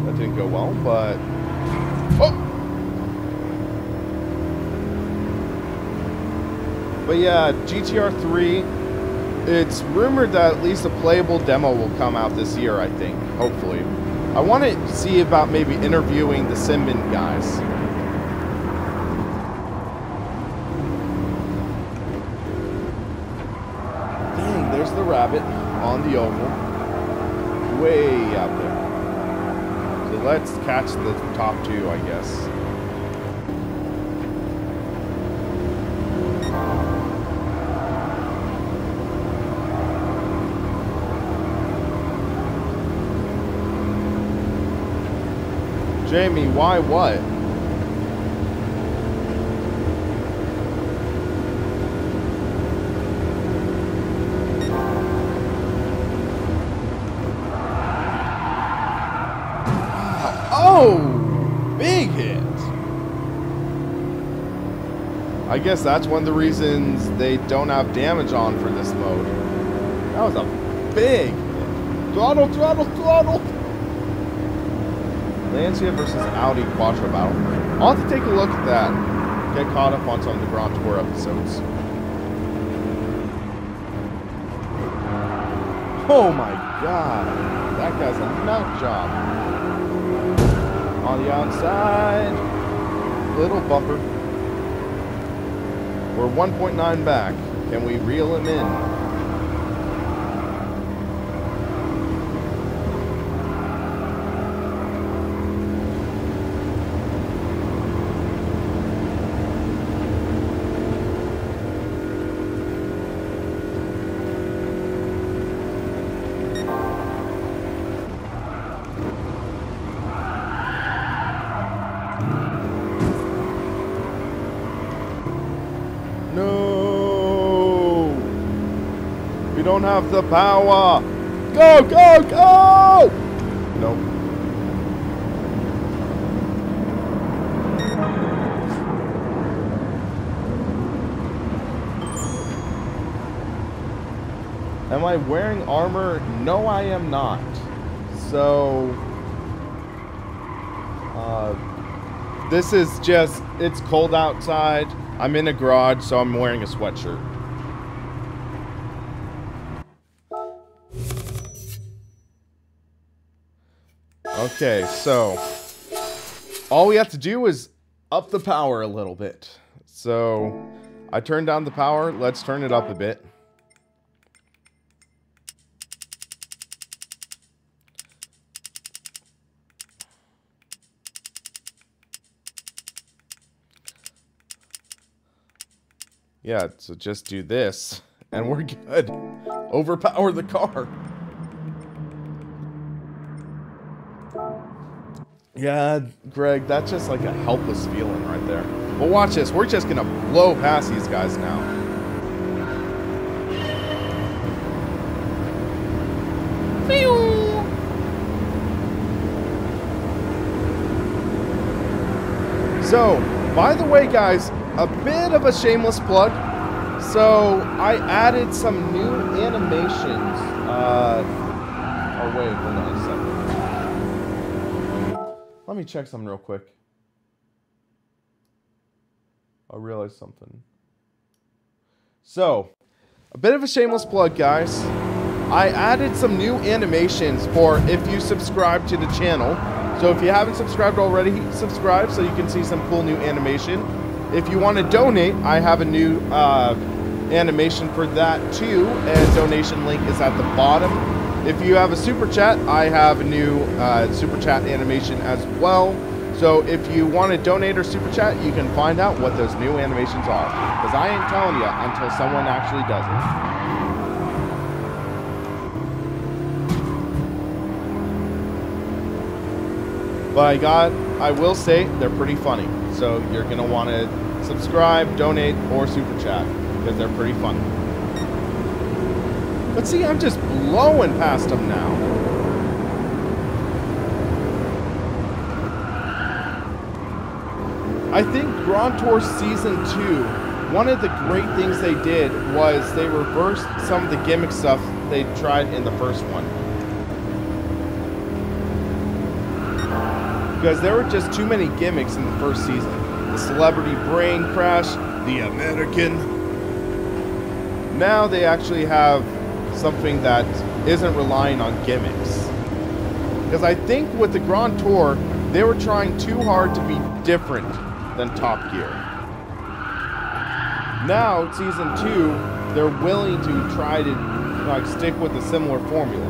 That didn't go well, but... Oh! But yeah, GTR 3, it's rumored that at least a playable demo will come out this year, I think. Hopefully. I want to see about maybe interviewing the Simman guys. Dang, there's the rabbit on the oval. Way out there. So let's catch the top two, I guess. Jamie, why what? Oh! Big hit! I guess that's one of the reasons they don't have damage on for this mode. That was a big hit. Throttle, throttle, throttle! Lancia versus Audi Quattro battle. I'll have to take a look at that. Get caught up on some of the Grand Tour episodes. Oh my god. That guy's a nut job. On the outside. Little bumper. We're 1.9 back. Can we reel him in? We don't have the power. Go, go, go! Nope. Am I wearing armor? No, I am not. So, this is just, it's cold outside. I'm in a garage, so I'm wearing a sweatshirt. Okay, so all we have to do is up the power a little bit. So I turned down the power. Let's turn it up a bit. Yeah, so just do this and we're good. Overpower the car. Yeah, Greg, that's just like a helpless feeling right there. But watch this. We're just going to blow past these guys now. So, by the way, guys, a bit of a shameless plug. So, I added some new animations. Oh, wait, hold on a second. Let me check something real quick. I realized something. So, a bit of a shameless plug, guys. I added some new animations for if you subscribe to the channel. So if you haven't subscribed already, subscribe so you can see some cool new animation. If you want to donate, I have a new animation for that too. And donation link is at the bottom. If you have a super chat, I have a new super chat animation as well. So if you want to donate or super chat, you can find out what those new animations are. Because I ain't telling you until someone actually does it. But I will say, they're pretty funny. So you're going to want to subscribe, donate, or super chat, because they're pretty fun. But see, I'm just blowing past them now. I think Grand Tour Season 2, one of the great things they did was they reversed some of the gimmick stuff they tried in the first one. Because there were just too many gimmicks in the first season. The celebrity brain crash, the American. Now they actually have something that isn't relying on gimmicks. Because I think with the Grand Tour, they were trying too hard to be different than Top Gear. Now, Season 2, they're willing to try to like stick with a similar formula.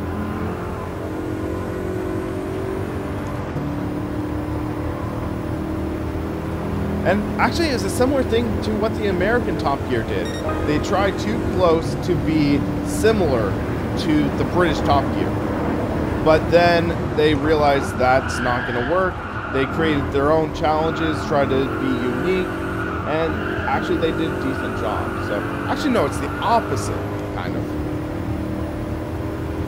And actually, it's a similar thing to what the American Top Gear did. They tried too close to be similar to the British Top Gear. But then they realized that's not going to work. They created their own challenges, tried to be unique, and actually they did a decent job. So, actually, no, it's the opposite, kind of.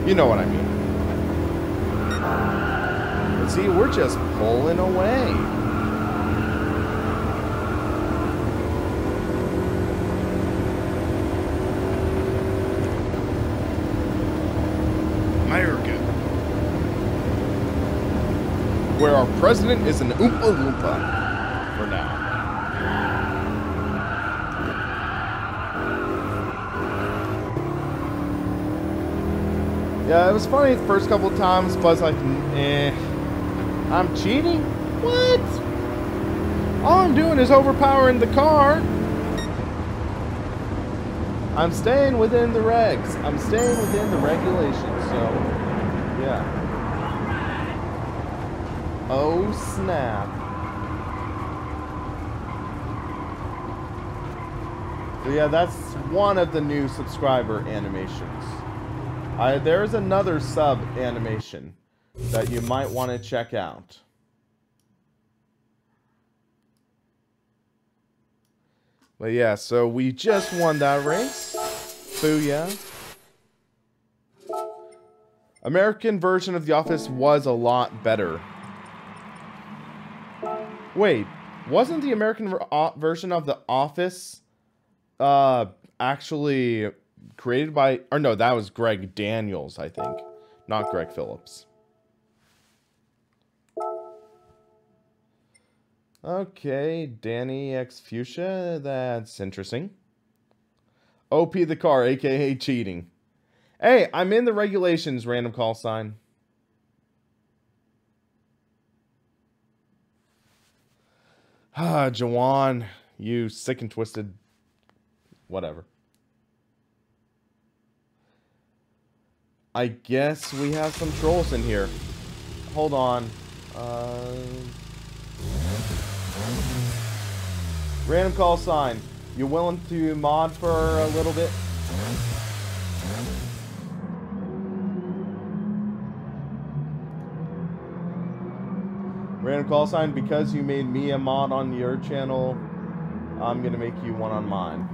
You know what I mean. But see, we're just pulling away. America. Where our president is an Oompa Loompa for now. Yeah, it was funny the first couple of times, but I was like, I'm cheating? What? All I'm doing is overpowering the car. I'm staying within the regs. I'm staying within the regulations, so, yeah. Oh, snap. So, yeah, that's one of the new subscriber animations. There's another sub animation that you might want to check out. But yeah, so we just won that race. Booyah. American version of The Office was a lot better. Wait, wasn't the American version of The Office actually created by... Or no, that was Greg Daniels, I think. Not Greg Phillips. Okay, Danny X Fuchsia, that's interesting. OP the car, aka cheating. Hey, I'm in the regulations, random call sign. Ah, Jawan, you sick and twisted. Whatever. I guess we have some trolls in here. Hold on. Random call sign. You willing to mod for a little bit? Random call sign, because you made me a mod on your channel, I'm gonna make you one on mine.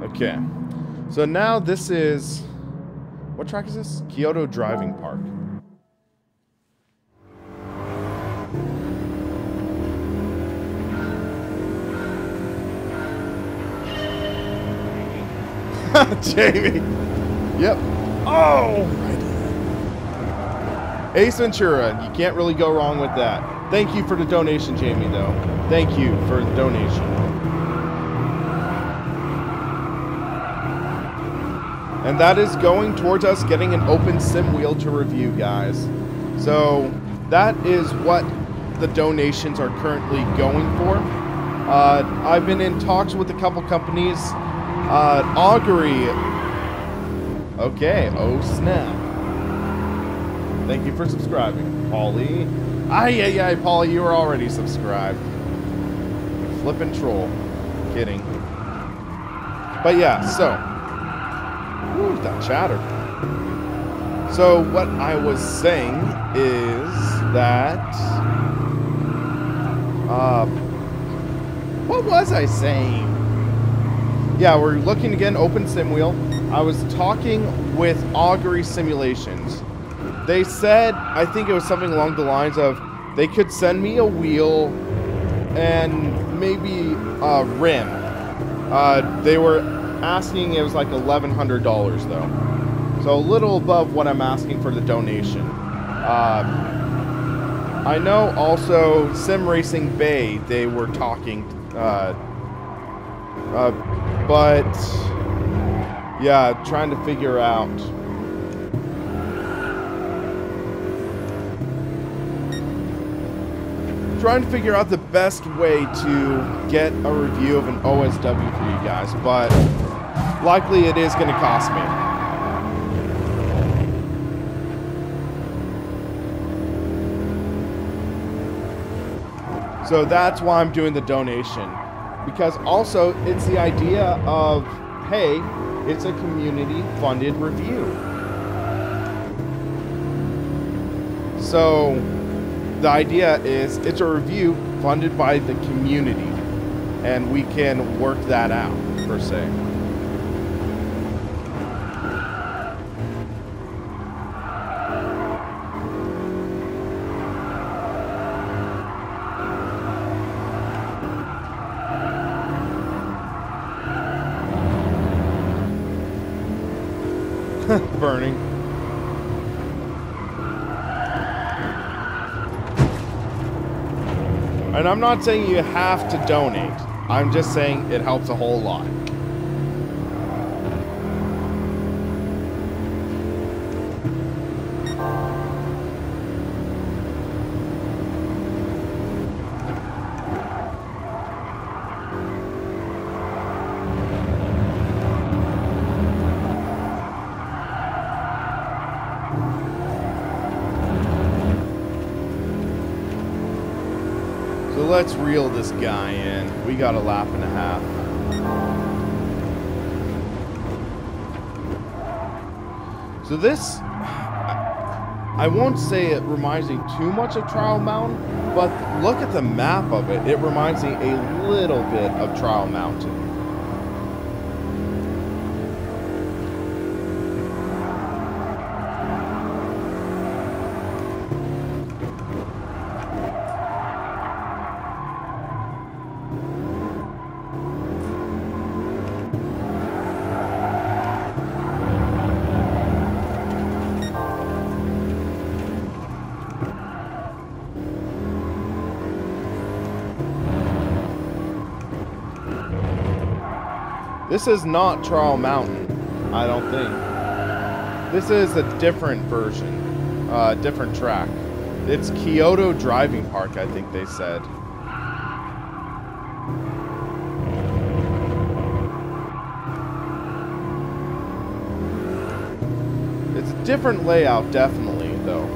Okay. So now this is... What track is this? Kyoto Driving Park. Jamie. Yep. Oh! Ace Ventura. You can't really go wrong with that. Thank you for the donation, Jamie, though. Thank you for the donation. And that is going towards us getting an open sim wheel to review, guys. So that is what the donations are currently going for. I've been in talks with a couple companies. Augury. Okay, oh snap. Thank you for subscribing, Paulie. Ay, Paulie, you were already subscribed. You flippin' troll. Kidding. But yeah, so. Ooh, that chatter. So what I was saying is that, what was I saying? Yeah, we're looking to get an open sim wheel. I was talking with Augury Simulations. They said, I think it was something along the lines of, they could send me a wheel and maybe a rim. They were asking, it was like $1,100 though. So a little above what I'm asking for the donation. I know also Sim Racing Bay, they were talking, but yeah, trying to figure out. Trying to figure out the best way to get a review of an OSW for you guys, but likely it is going to cost me. So that's why I'm doing the donation. Because also, it's the idea of, hey, it's a community-funded review. So the idea is it's a review funded by the community, and we can work that out, per se. Burning. And I'm not saying you have to donate. I'm just saying it helps a whole lot. Let's reel this guy in. We got a lap and a half. So this, I won't say it reminds me too much of Trial Mountain, but look at the map of it. It reminds me a little bit of Trial Mountain. This is not Trial Mountain, I don't think. This is a different version, different track. It's Kyoto Driving Park, I think they said. It's a different layout, definitely, though.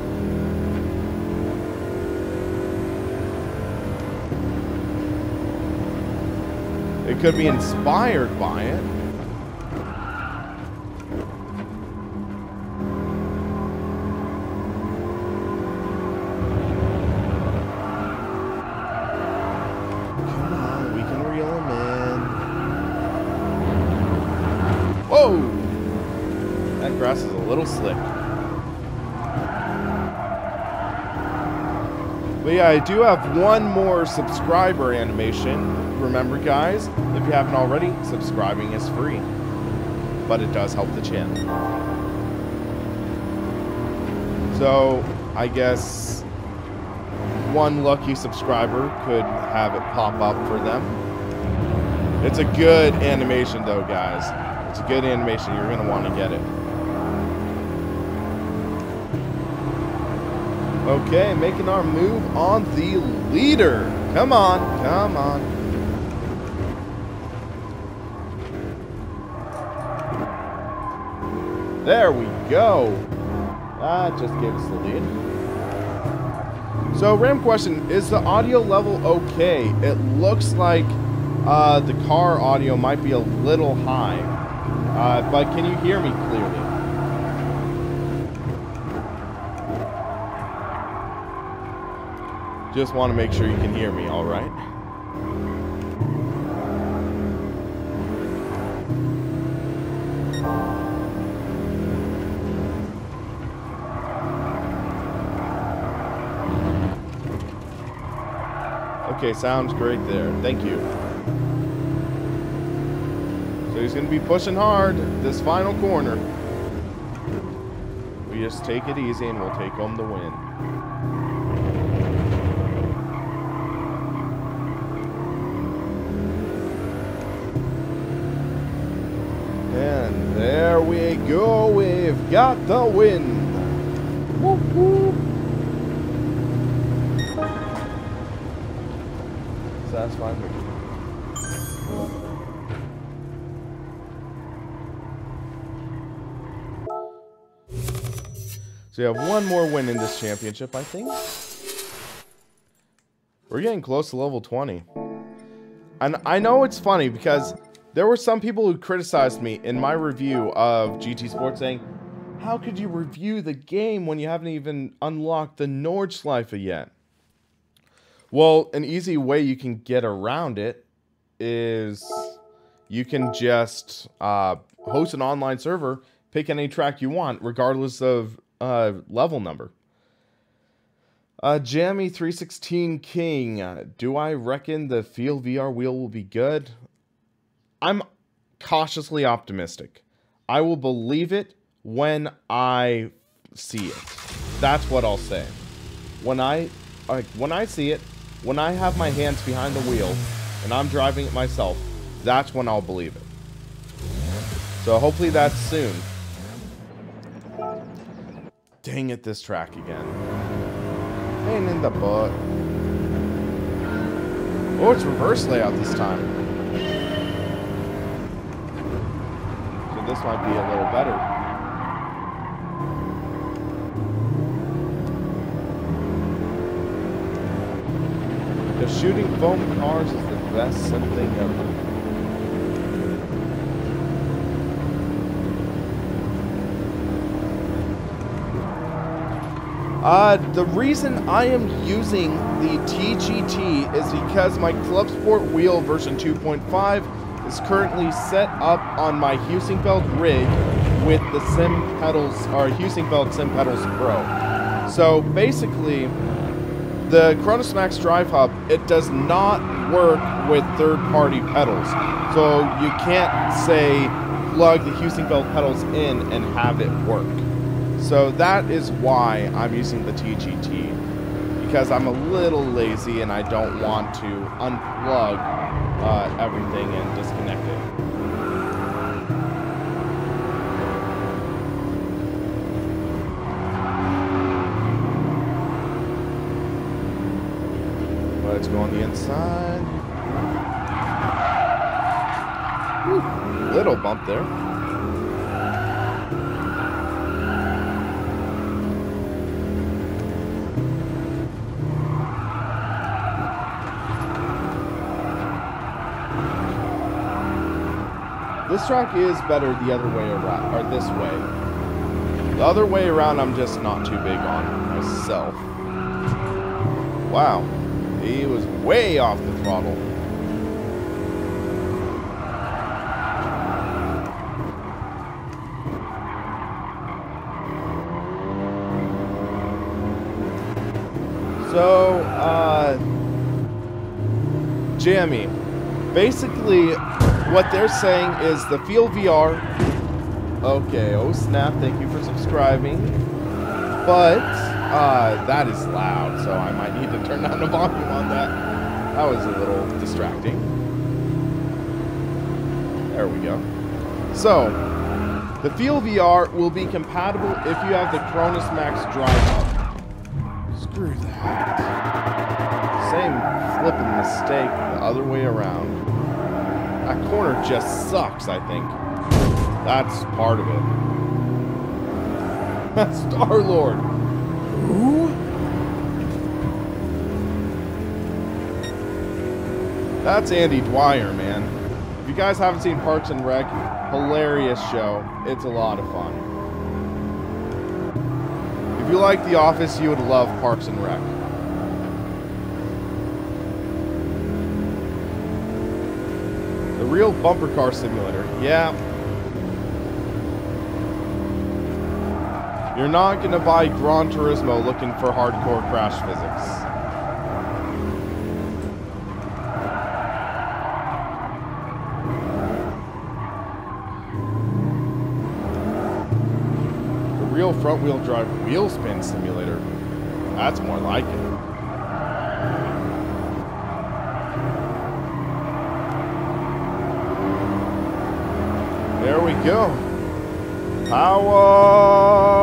It could be inspired by it. Come on, we can reel him in. Whoa! That grass is a little slick. But yeah, I do have one more subscriber animation. Remember, guys, if you haven't already, subscribing is free. But it does help the channel. So, I guess one lucky subscriber could have it pop up for them. It's a good animation, though, guys. It's a good animation. You're going to want to get it. Okay, making our move on the leader. Come on, come on. There we go. That just gave us the lead. So, random question, is the audio level okay? It looks like the car audio might be a little high. But can you hear me clearly? Just want to make sure you can hear me, all right? Okay, sounds great there. Thank you. So he's going to be pushing hard this final corner. We just take it easy and we'll take home the win. And there we go. We've got the win. Woo-hoo. Satisfying victory. So you have one more win in this championship, I think. We're getting close to level 20. And I know it's funny because there were some people who criticized me in my review of GT Sport saying, how could you review the game when you haven't even unlocked the Nordschleife yet? Well, an easy way you can get around it is you can just host an online server, pick any track you want, regardless of level number. Jammy 316 King, do I reckon the Field VR wheel will be good? I'm cautiously optimistic. I will believe it when I see it. That's what I'll say. When I see it, when I have my hands behind the wheel and I'm driving it myself, that's when I'll believe it. So hopefully that's soon. Dang it, this track again. Pain in the butt. Oh, it's reverse layout this time. So this might be a little better. The shooting foam cars is the best sim thing ever. The reason I am using the TGT is because my Club Sport wheel version 2.5 is currently set up on my Husingfeld rig with the Sim Pedals, or Husingfeld Sim Pedals Pro. So basically, the Cronus Max Drive Hub, it does not work with third-party pedals. So you can't, say, plug the Husingfeld pedals in and have it work. So that is why I'm using the TGT, because I'm a little lazy and I don't want to unplug everything and disconnect it. Let's go on the inside. Whew, little bump there. This track is better the other way around, or this way. The other way around I'm just not too big on myself. Wow, he was way off the throttle. So, Jammy, basically, what they're saying is the Field VR. Okay, oh snap! Thank you for subscribing. But that is loud, so I might need to turn down the volume on that. That was a little distracting. There we go. So, the Field VR will be compatible if you have the Cronus Max Drive Hub. Screw that. Same flipping mistake the other way around. That corner just sucks, I think. That's part of it. Star-Lord. Who? That's Andy Dwyer, man. If you guys haven't seen Parks and Rec, hilarious show. It's a lot of fun. If you like The Office, you would love Parks and Rec. real bumper car simulator. Yeah. You're not going to buy Gran Turismo looking for hardcore crash physics. The real front-wheel drive wheel spin simulator. That's more like it. There we go. Power!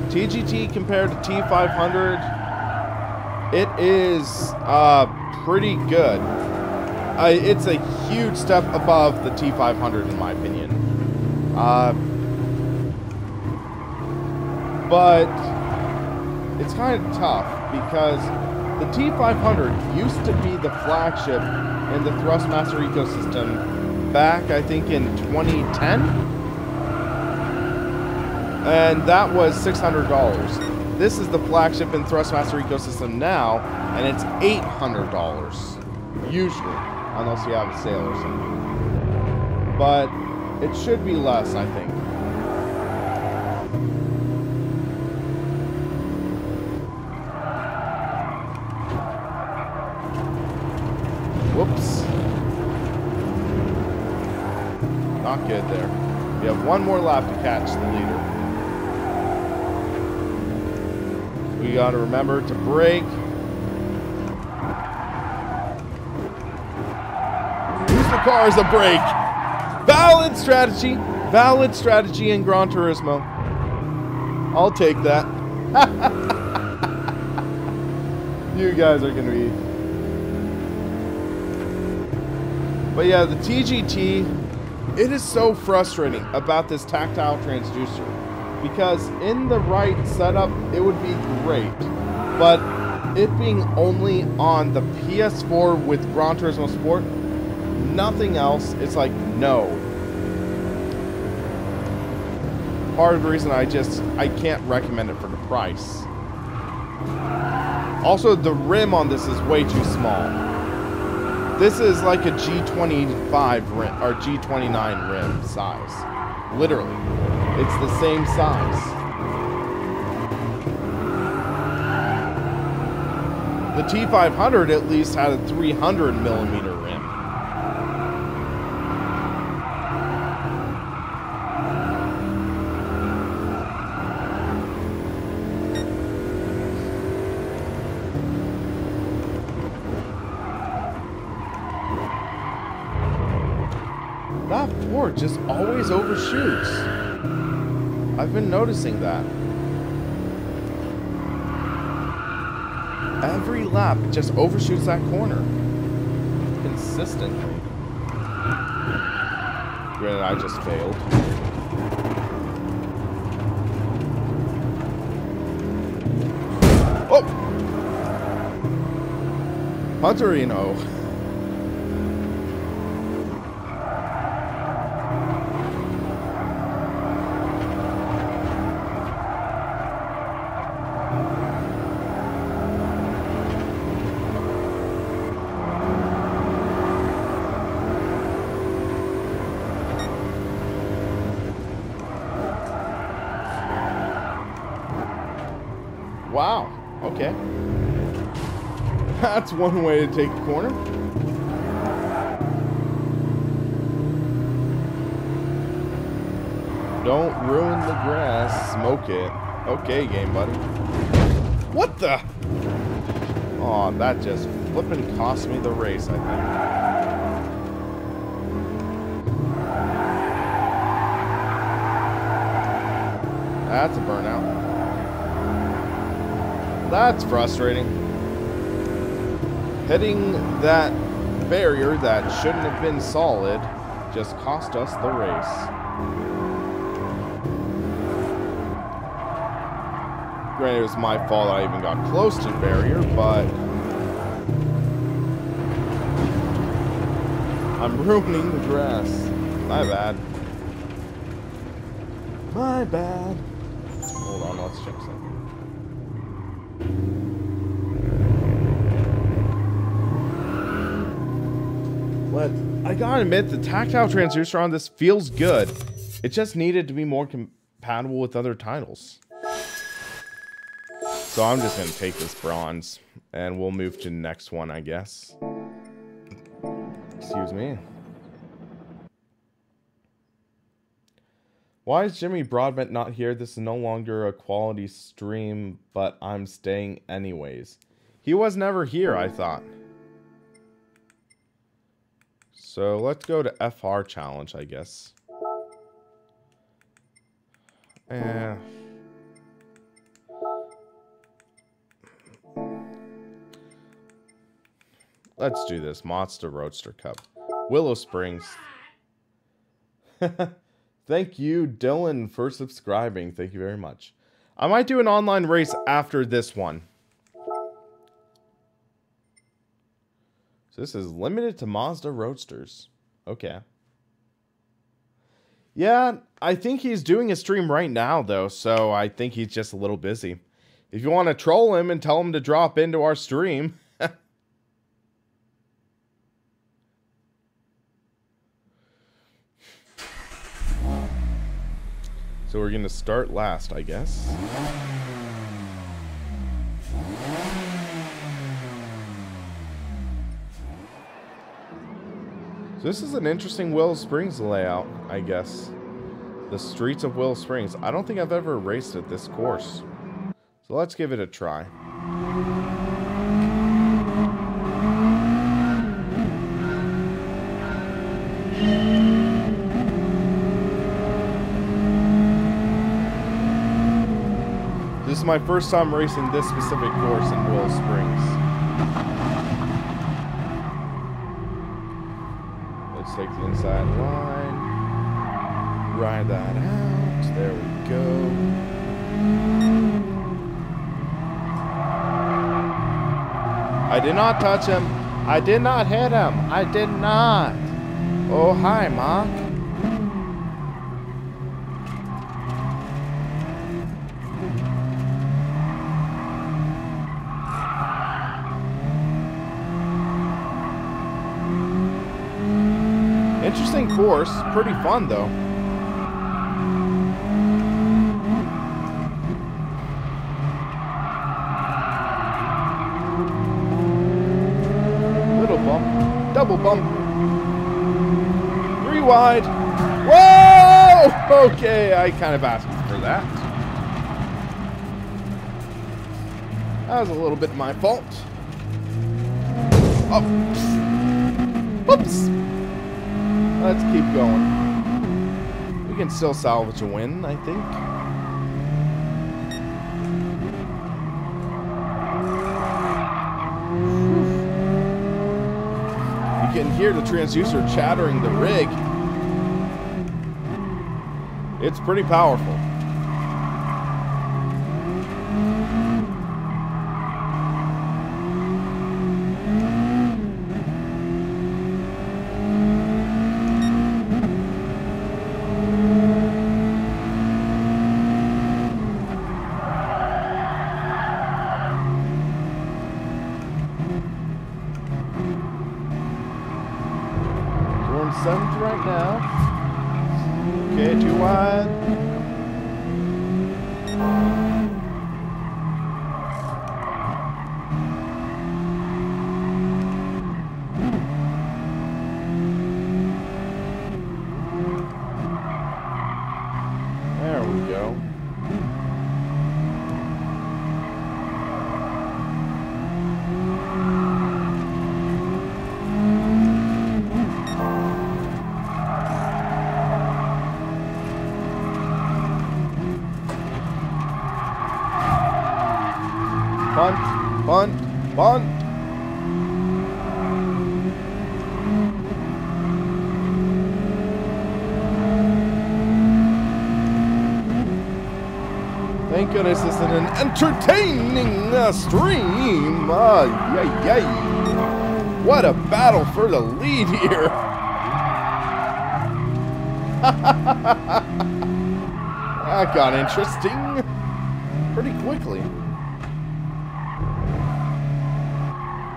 TGT compared to T500, it is pretty good. It's a huge step above the T500 in my opinion. But it's kind of tough because the T500 used to be the flagship in the Thrustmaster ecosystem back, I think, in 2010. And that was $600. This is the flagship in Thrustmaster ecosystem now, and it's $800 usually, unless you have a sale or something. But it should be less, I think. Whoops. Not good there. We have one more lap to catch the leader. We gotta remember to brake. Use the car as a brake. Valid strategy. Valid strategy in Gran Turismo. I'll take that. You guys are gonna be... But yeah, the TGT, it is so frustrating about this tactile transducer. Because in the right setup, it would be great. But it being only on the PS4 with Gran Turismo Sport, nothing else, it's like, no. Part of the reason I can't recommend it for the price. Also, the rim on this is way too small. This is like a G25 rim, or G29 rim size. Literally. It's the same size. The T500 at least had a 300mm rim. That Ford just always overshoots. I've been noticing that. Every lap it just overshoots that corner. Consistently. Granted, I just failed. Oh! Punterino. Wow, okay. That's one way to take a corner. Don't ruin the grass, smoke it. Okay, game buddy. What the? Oh, that just flippin' cost me the race, I think. That's a burnout. That's frustrating. Hitting that barrier that shouldn't have been solid just cost us the race. Granted, it was my fault I even got close to the barrier, but I'm ruining the grass. My bad. My bad. Hold on, let's check something. But I gotta admit, the tactile transducer on this feels good. It just needed to be more compatible with other titles. So I'm just gonna take this bronze, and we'll move to the next one, I guess. Excuse me. Why is Jimmy Broadbent not here? This is no longer a quality stream, but I'm staying anyways. He was never here, I thought. So let's go to FR challenge, I guess. Let's do this. Monster Roadster Cup. Willow Springs. Thank you, Dylan, for subscribing. Thank you very much. I might do an online race after this one. So this is limited to Mazda Roadsters. Okay. Yeah, I think he's doing a stream right now, though, so I think he's just a little busy. If you want to troll him and tell him to drop into our stream... So we're going to start last, I guess. So this is an interesting Willow Springs layout, I guess. The streets of Willow Springs. I don't think I've ever raced at this course. So let's give it a try. This is my first time racing this specific course in Willow Springs. Let's take the inside line. Ride that out. There we go. I did not touch him. I did not hit him. I did not. Oh, hi, Mark. Interesting course. Pretty fun, though. Little bump. Double bump. 3 wide. Whoa! Okay, I kind of asked for that. That was a little bit my fault. Oh. Oops. Let's keep going. We can still salvage a win, I think. You can hear the transducer chattering the rig. It's pretty powerful. Seventh right now. Okay, 2 wide. There we go. Bunt, bunt, bunt. Thank goodness this is an entertaining stream. Yay, yay. What a battle for the lead here. That got interesting pretty quickly.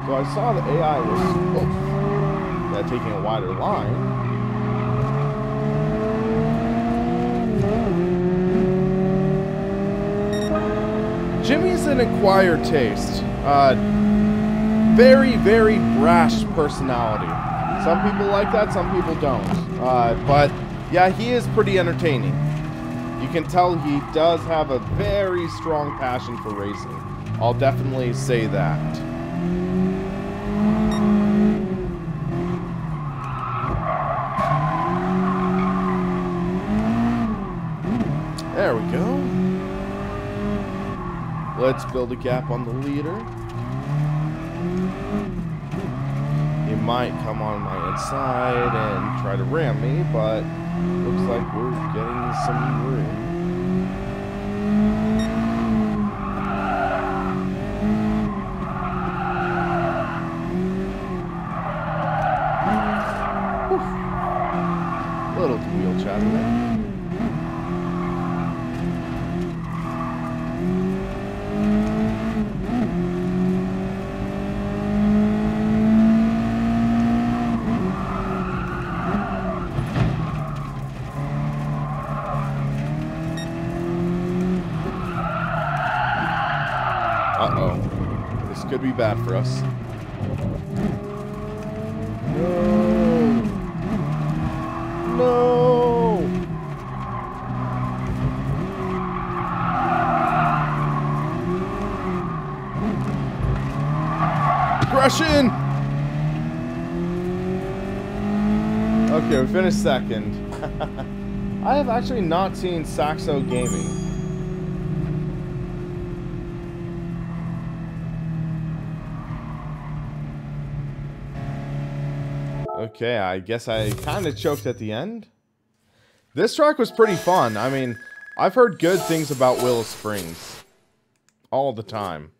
So I saw the AI was taking a wider line. Jimmy's an acquired taste. Very, very brash personality. Some people like that, some people don't. But yeah, he is pretty entertaining. You can tell he does have a very strong passion for racing. I'll definitely say that. There we go. Let's build a gap on the leader. He might come on my inside and try to ram me, but looks like we're getting some room. Whew. Little wheel chatter there. Uh-oh. This could be bad for us. No! No! Aggression! Okay, we finished second. I have actually not seen Saxo Gaming. Okay, I guess I kind of choked at the end. This track was pretty fun. I mean, I've heard good things about Willow Springs. All the time.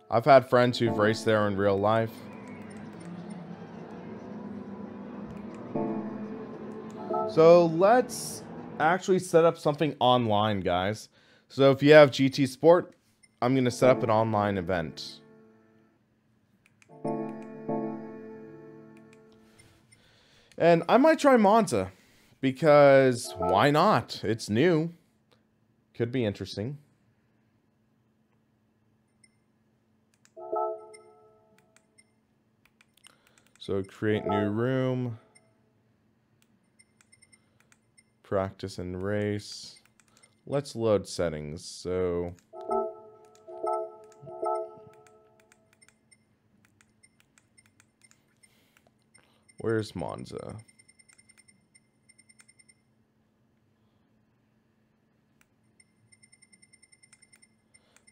I've had friends who've raced there in real life. So let's actually set up something online, guys. So if you have GT Sport, I'm going to set up an online event. And I might try Monza, because why not? It's new. Could be interesting. So create new room. Practice and race. Let's load settings. So where's Monza?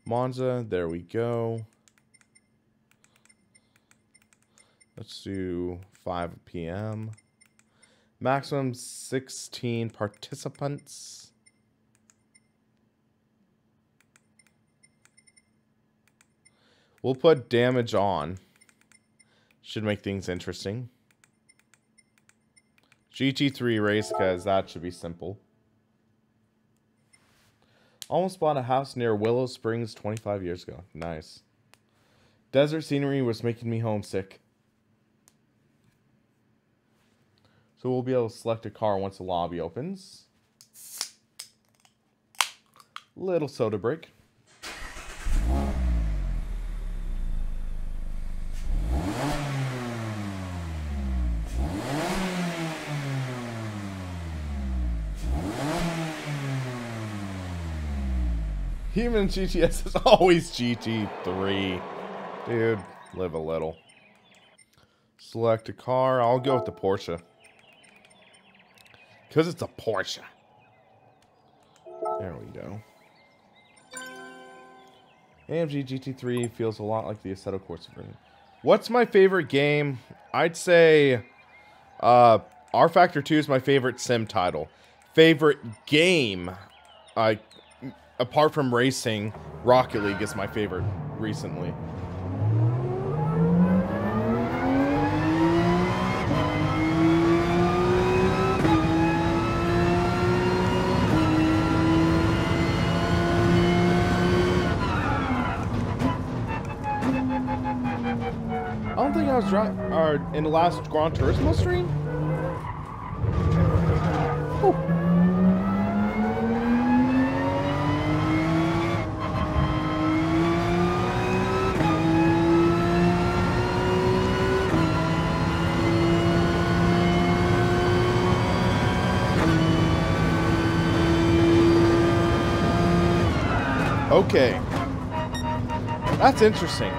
Monza, there we go. Let's do 5 p.m. Maximum 16 participants. We'll put damage on. Should make things interesting. GT3 race, because that should be simple. Almost bought a house near Willow Springs 25 years ago. Nice. Desert scenery was making me homesick. So we'll be able to select a car once the lobby opens. Little soda break. Even GTS is always GT3. Dude, live a little. Select a car. I'll go with the Porsche. Because it's a Porsche. There we go. AMG GT3 feels a lot like the Assetto Corsa version. What's my favorite game? I'd say R Factor 2 is my favorite sim title. Favorite game, apart from racing, Rocket League is my favorite recently. in the last Gran Turismo stream? Whew. Okay. That's interesting.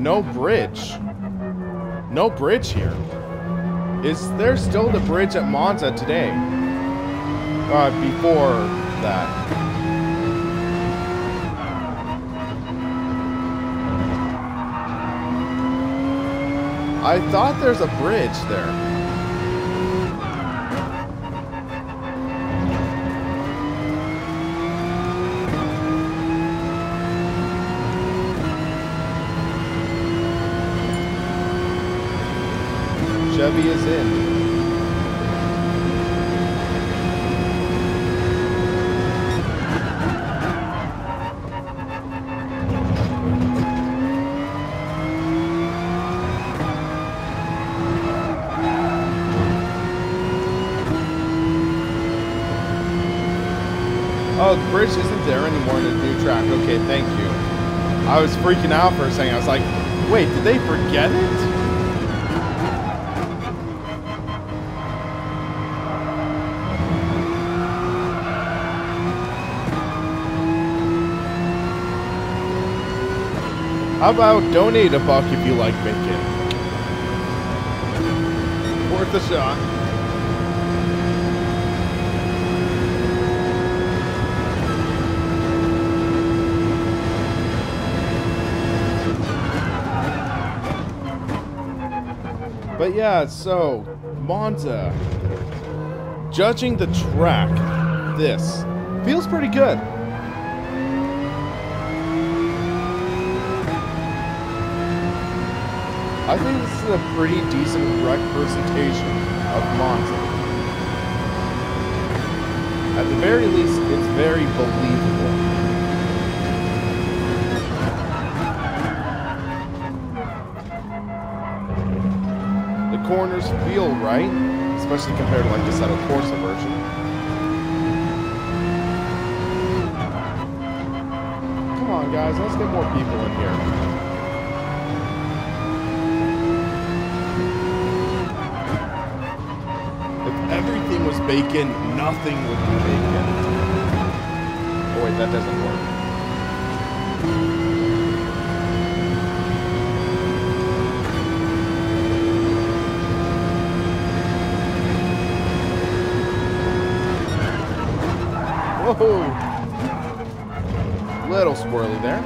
No bridge. No bridge here. Is there still the bridge at Monza today? Before that. I thought there's a bridge there. Chevy is in. Oh, the bridge isn't there anymore in the new track. Okay, thank you. I was freaking out for a second. I was like, wait, did they forget it? How about donate $1 if you like bacon? Worth a shot. But yeah, so Monza, judging the track, this feels pretty good. I think this is a pretty decent representation of Monza. At the very least, it's very believable. The corners feel right, especially compared to like the Assetto Corsa version. Come on guys, let's get more people in here. Everything was bacon, nothing would be bacon. Oh wait, that doesn't work. Whoa! Little squirrely there.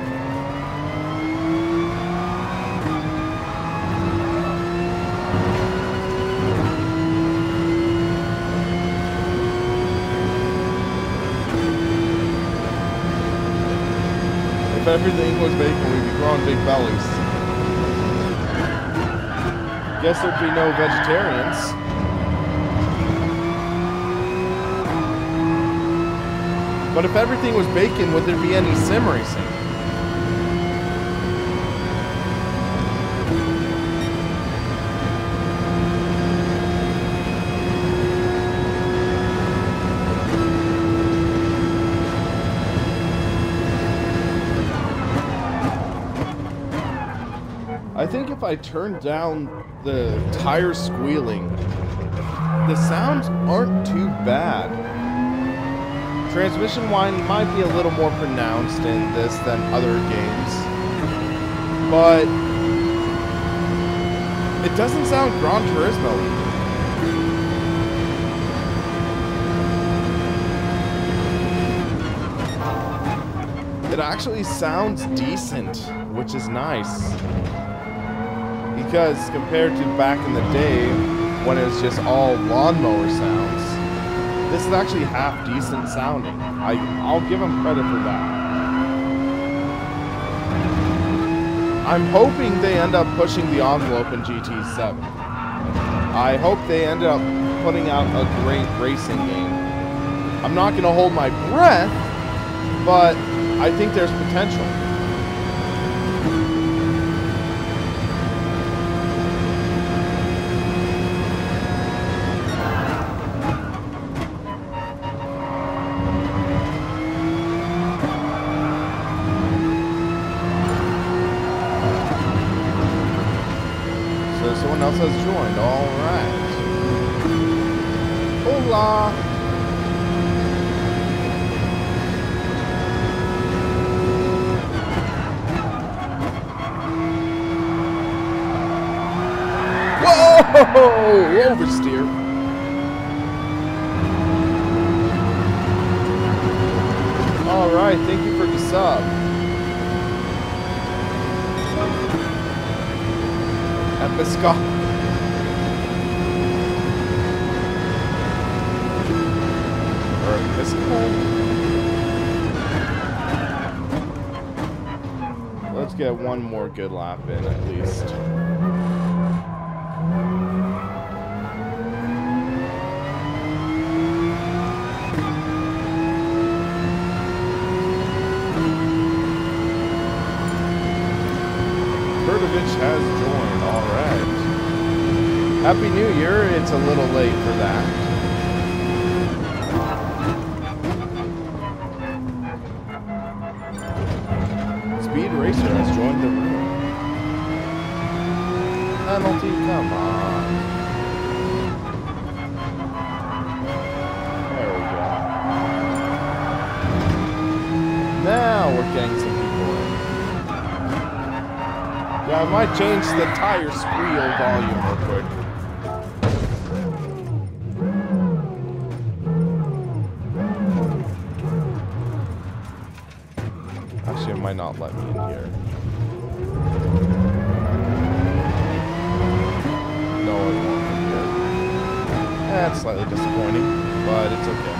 If everything was bacon, we'd be growing big bellies. Guess there'd be no vegetarians. But if everything was bacon, would there be any sim racing? I think if I turn down the tire squealing, the sounds aren't too bad. Transmission whine might be a little more pronounced in this than other games, but it doesn't sound Gran Turismo. It actually sounds decent, which is nice. Because compared to back in the day, when it was just all lawnmower sounds, this is actually half decent sounding. I'll give them credit for that. I'm hoping they end up pushing the envelope in GT7. I hope they end up putting out a great racing game. I'm not going to hold my breath, but I think there's potential. alright. Hola! Whoa! Oversteer. Alright, thank you for the sub. Episcop. Or Episcopal? Let's get one more good lap in at least. Has joined, alright. Happy New Year, it's a little late for that. Speed Racer has joined the room. Penalty, come on. There we go. Now we're getting some people in. Yeah, I might change the tire squeal volume real quick. Actually, it might not let me in here. No, it won't in here. That's slightly disappointing, but it's okay.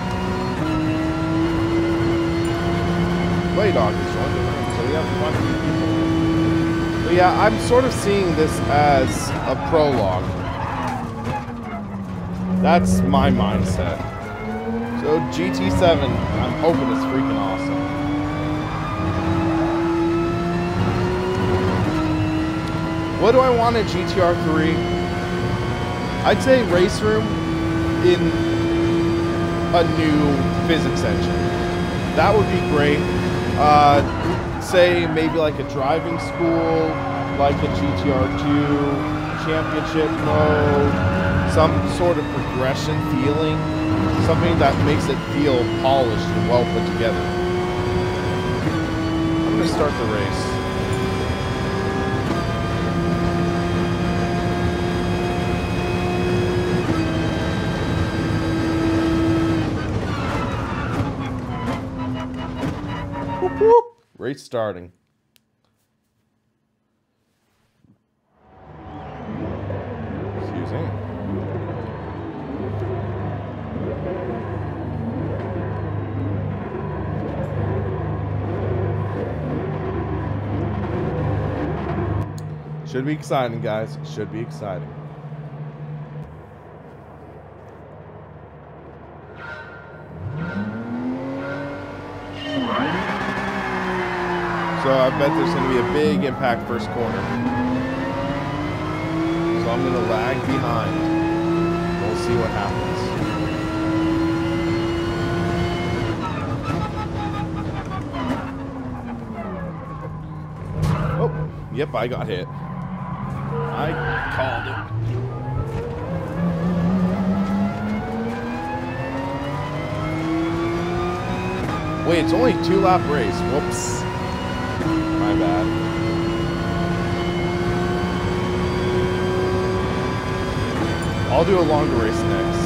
Playdog is joined the room, so we have quite a few people. But yeah, I'm sort of seeing this as a prologue. That's my mindset. So GT7, I'm hoping it's freaking awesome. What do I want in GTR3? I'd say race room in a new physics engine. That would be great. Say maybe like a driving school, like a GTR2, championship mode, some sort of progression feeling, something that makes it feel polished and well put together. I'm going to start the race. Whoop, whoop. Race starting. Excuse me. Should be exciting, guys. Should be exciting. So I bet there's going to be a big impact first corner. So I'm going to lag behind. We'll see what happens. Oh, yep, I got hit. I called it. Wait, it's only a 2-lap race. Whoops. My bad. I'll do a longer race next.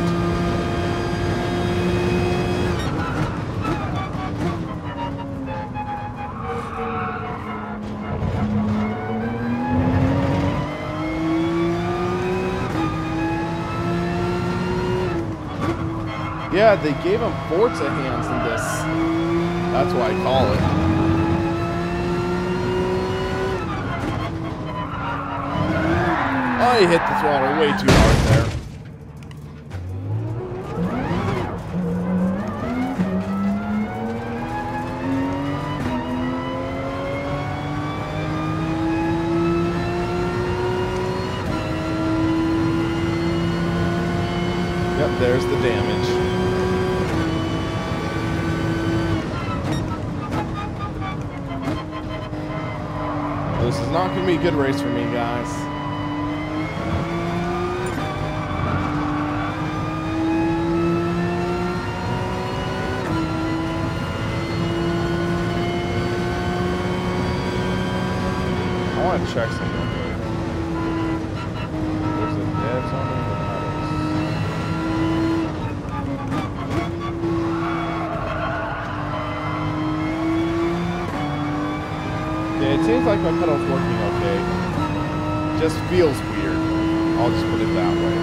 Yeah, they gave him Forza hands in this. That's why I call it. I hit the throttle way too hard there. Yep, there's the damage. This is not going to be a good race for me, guys. check something real quick. There's a devs on the pedals. Yeah, it seems like my pedal's working okay. Just feels weird. I'll just put it that way.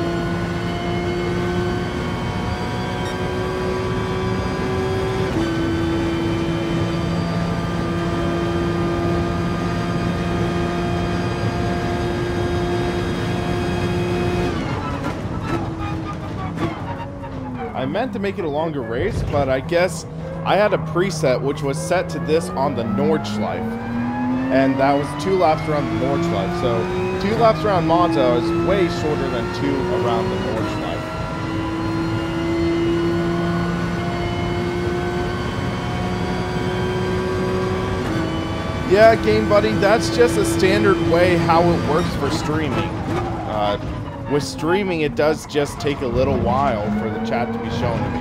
I meant to make it a longer race, but I guess I had a preset which was set to this on the Nordschleife. And that was 2 laps around the Nordschleife. So 2 laps around Monza is way shorter than 2 around the Nordschleife. Yeah, Game Buddy, that's just a standard way how it works for streaming. With streaming, it does just take a little while for the chat to be shown to me.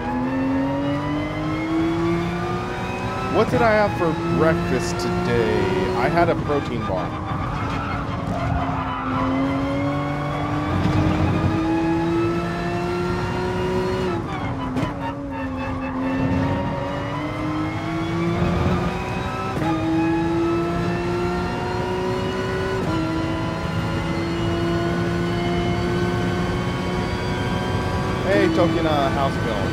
What did I have for breakfast today? I had a protein bar. Hey, Token, how's it going?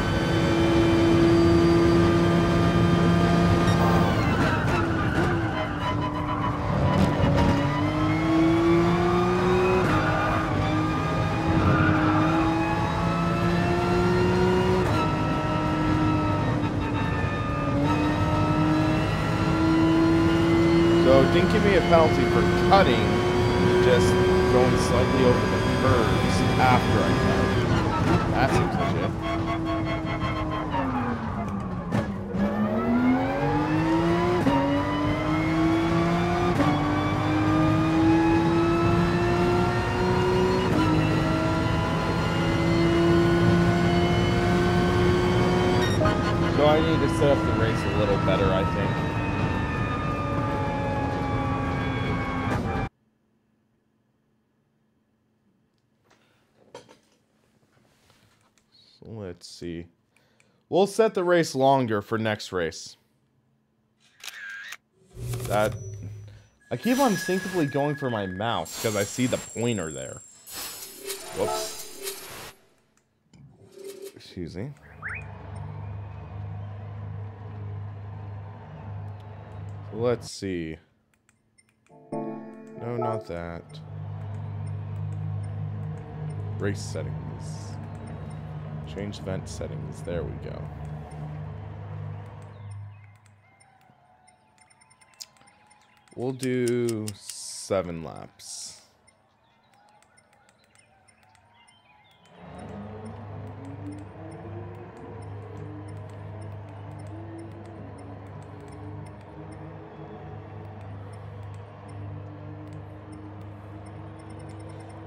So, didn't give me a penalty for cutting, just going slightly over the curves after I cut. That seems legit. So I need to set up the race a little better, I think. Let's see. We'll set the race longer for next race. I keep on instinctively going for my mouse because I see the pointer there. Whoops. Excuse me. Let's see. No, not that. Race settings. Change vent settings. There we go. We'll do 7 laps.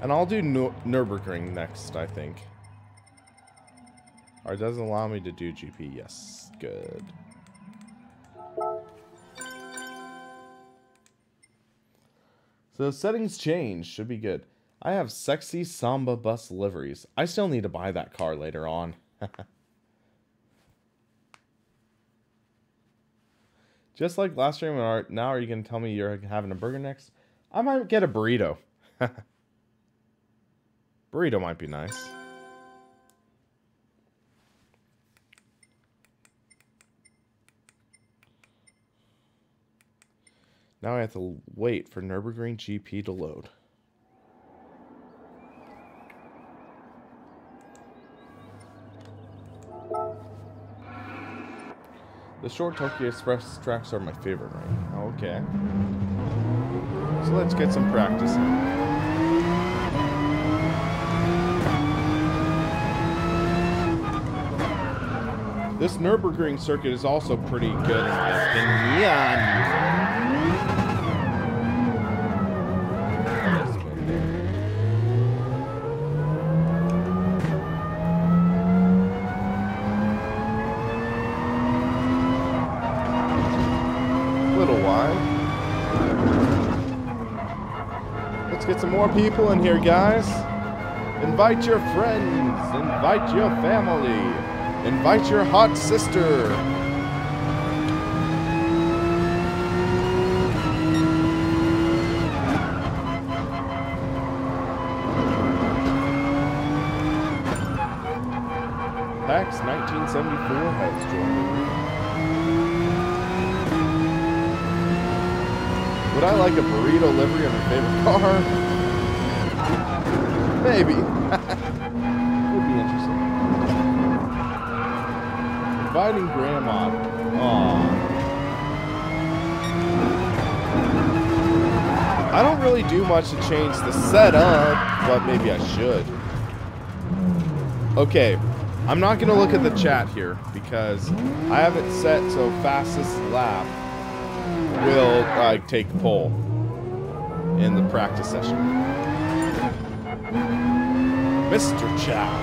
And I'll do Nürburgring next, I think. Or it doesn't allow me to do GP. Yes, good. So settings change. Should be good. I have sexy Samba bus liveries. I still need to buy that car later on. Just like last stream, now are you going to tell me you're having a burger next? I might get a burrito. Burrito might be nice. Now I have to wait for Nürburgring GP to load. The short Tokyo Express tracks are my favorite right now. Okay. So let's get some practice in. This Nürburgring circuit is also pretty good in my opinion. some more people in here, guys. Invite your friends. Invite your family. Invite your hot sister. PAX 1974 has joined the room. Would I like a burrito livery on her favorite car? Maybe. Would be interesting. Inviting Grandma. Aww. I don't really do much to change the setup, but maybe I should. Okay, I'm not going to look at the chat here because I have it set so fastest lap will take pole in the practice session. Mr. Chow.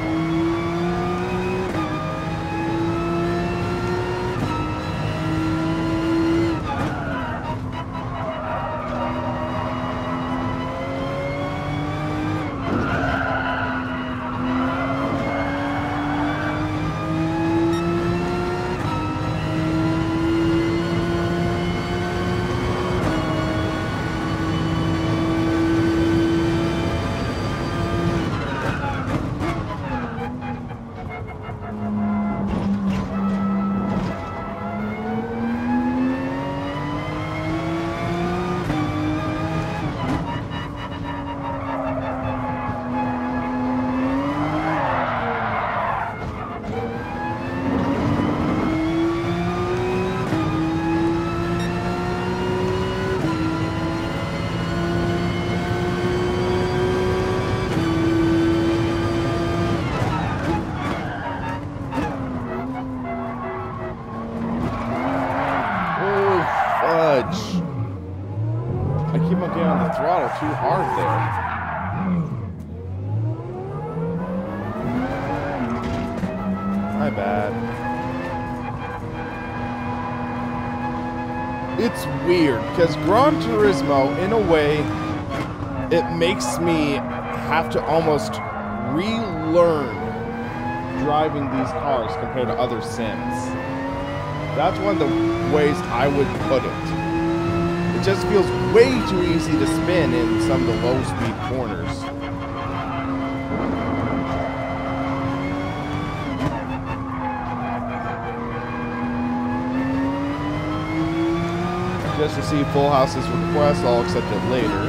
Too hard there. My bad. It's weird because Gran Turismo, in a way, it makes me have to almost relearn driving these cars compared to other sims. That's one of the ways I would put it. It just feels way too easy to spin in some of the low-speed corners. Just received Full House's request. I'll accept it later.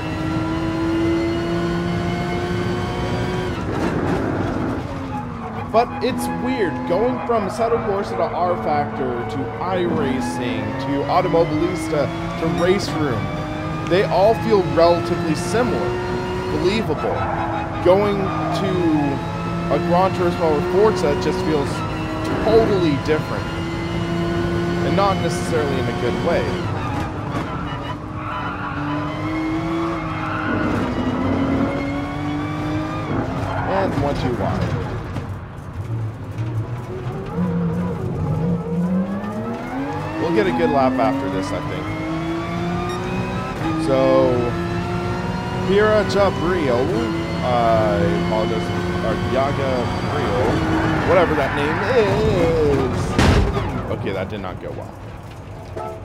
But it's weird going from Assetto Corsa to R Factor to iRacing to Automobilista to Race Room. They all feel relatively similar, believable. Going to a Gran Turismo or Forza just feels totally different, and not necessarily in a good way. And 1-2 wide. We'll get a good lap after this, I think. So, Pira Jabrio, I apologize, or Yaga Brio, whatever that name is. Okay, that did not go well.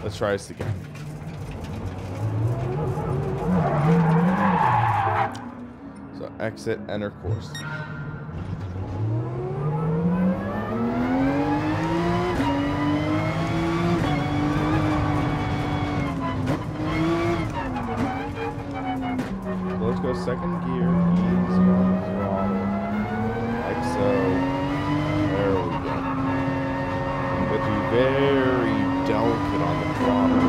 Let's try this again. So, exit, enter course. Let's go second gear, easy on the throttle, like so. There we go. But be very delicate on the throttle.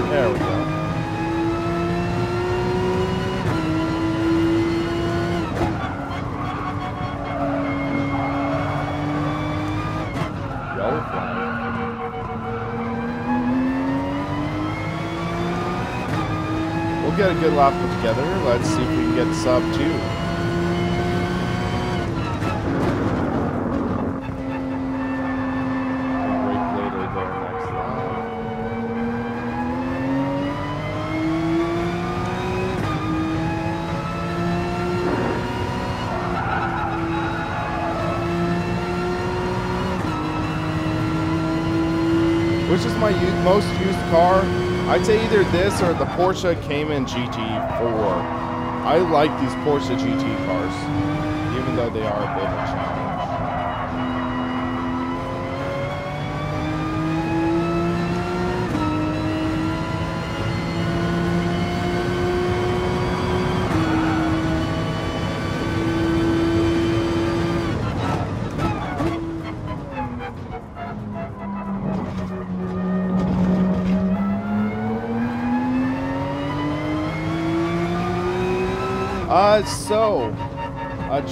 There we go. We'll get a good lap put together. Let's see if we can get sub 2. which is my most used car, I'd say either this or the Porsche Cayman Gt4. I like these Porsche GT cars, even though they are a bit of a challenge.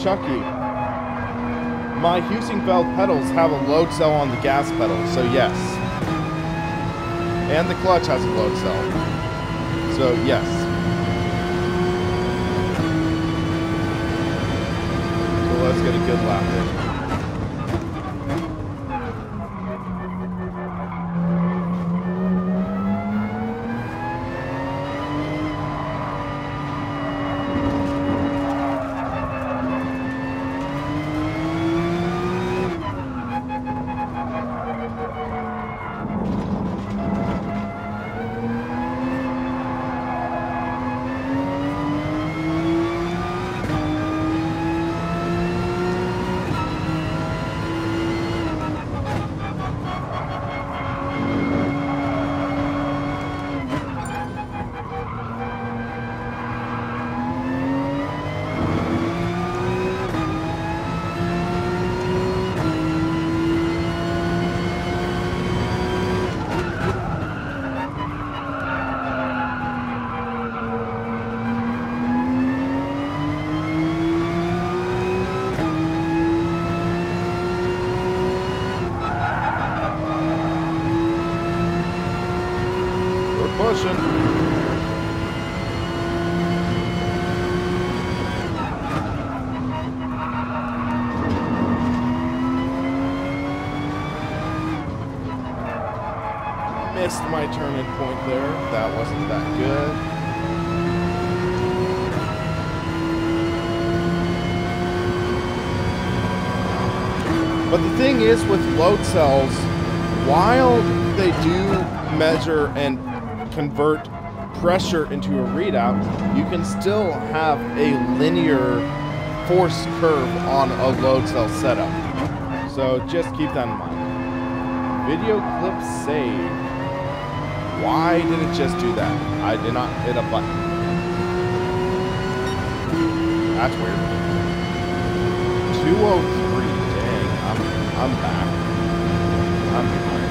Chucky, my Husingfeld pedals have a load cell on the gas pedal, so yes. And the clutch has a load cell, so yes. So let's get a good lap in. Missed my turning point there. That wasn't that good. But the thing is with load cells, while they do measure and convert pressure into a readout, you can still have a linear force curve on a load cell setup. So just keep that in mind. Video clip saved. Why did it just do that? I did not hit a button. That's weird. 203. Dang, I'm back. I'm behind.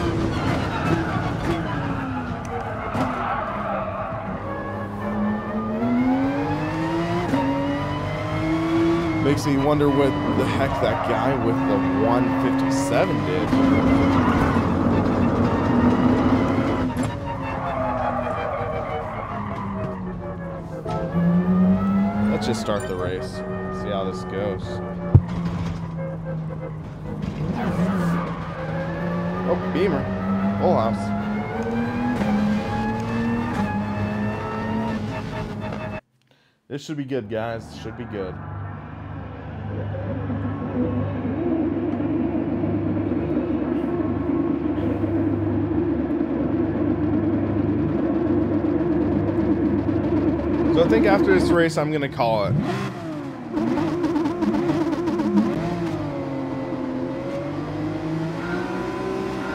Makes me wonder what the heck that guy with the 157 did. Let's just start the race. See how this goes. Oh, Beamer. Full house. This should be good, guys. Should be good. So I think after this race, I'm going to call it.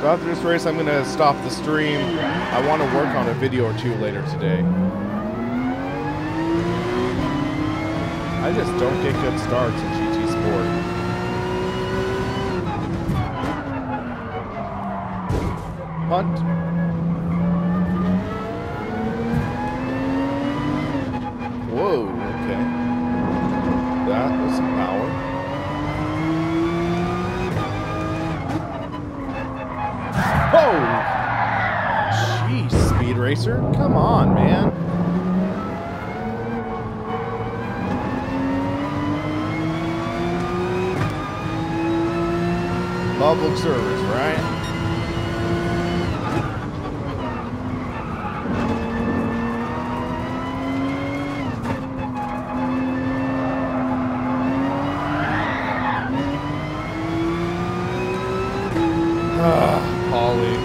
So after this race, I'm going to stop the stream. I want to work on a video or two later today. I just don't get good starts in GT Sport. Punt. Whoa, okay. That was some power. Oh! Jeez, Speed Racer. Come on, man. Public service, right? Polly.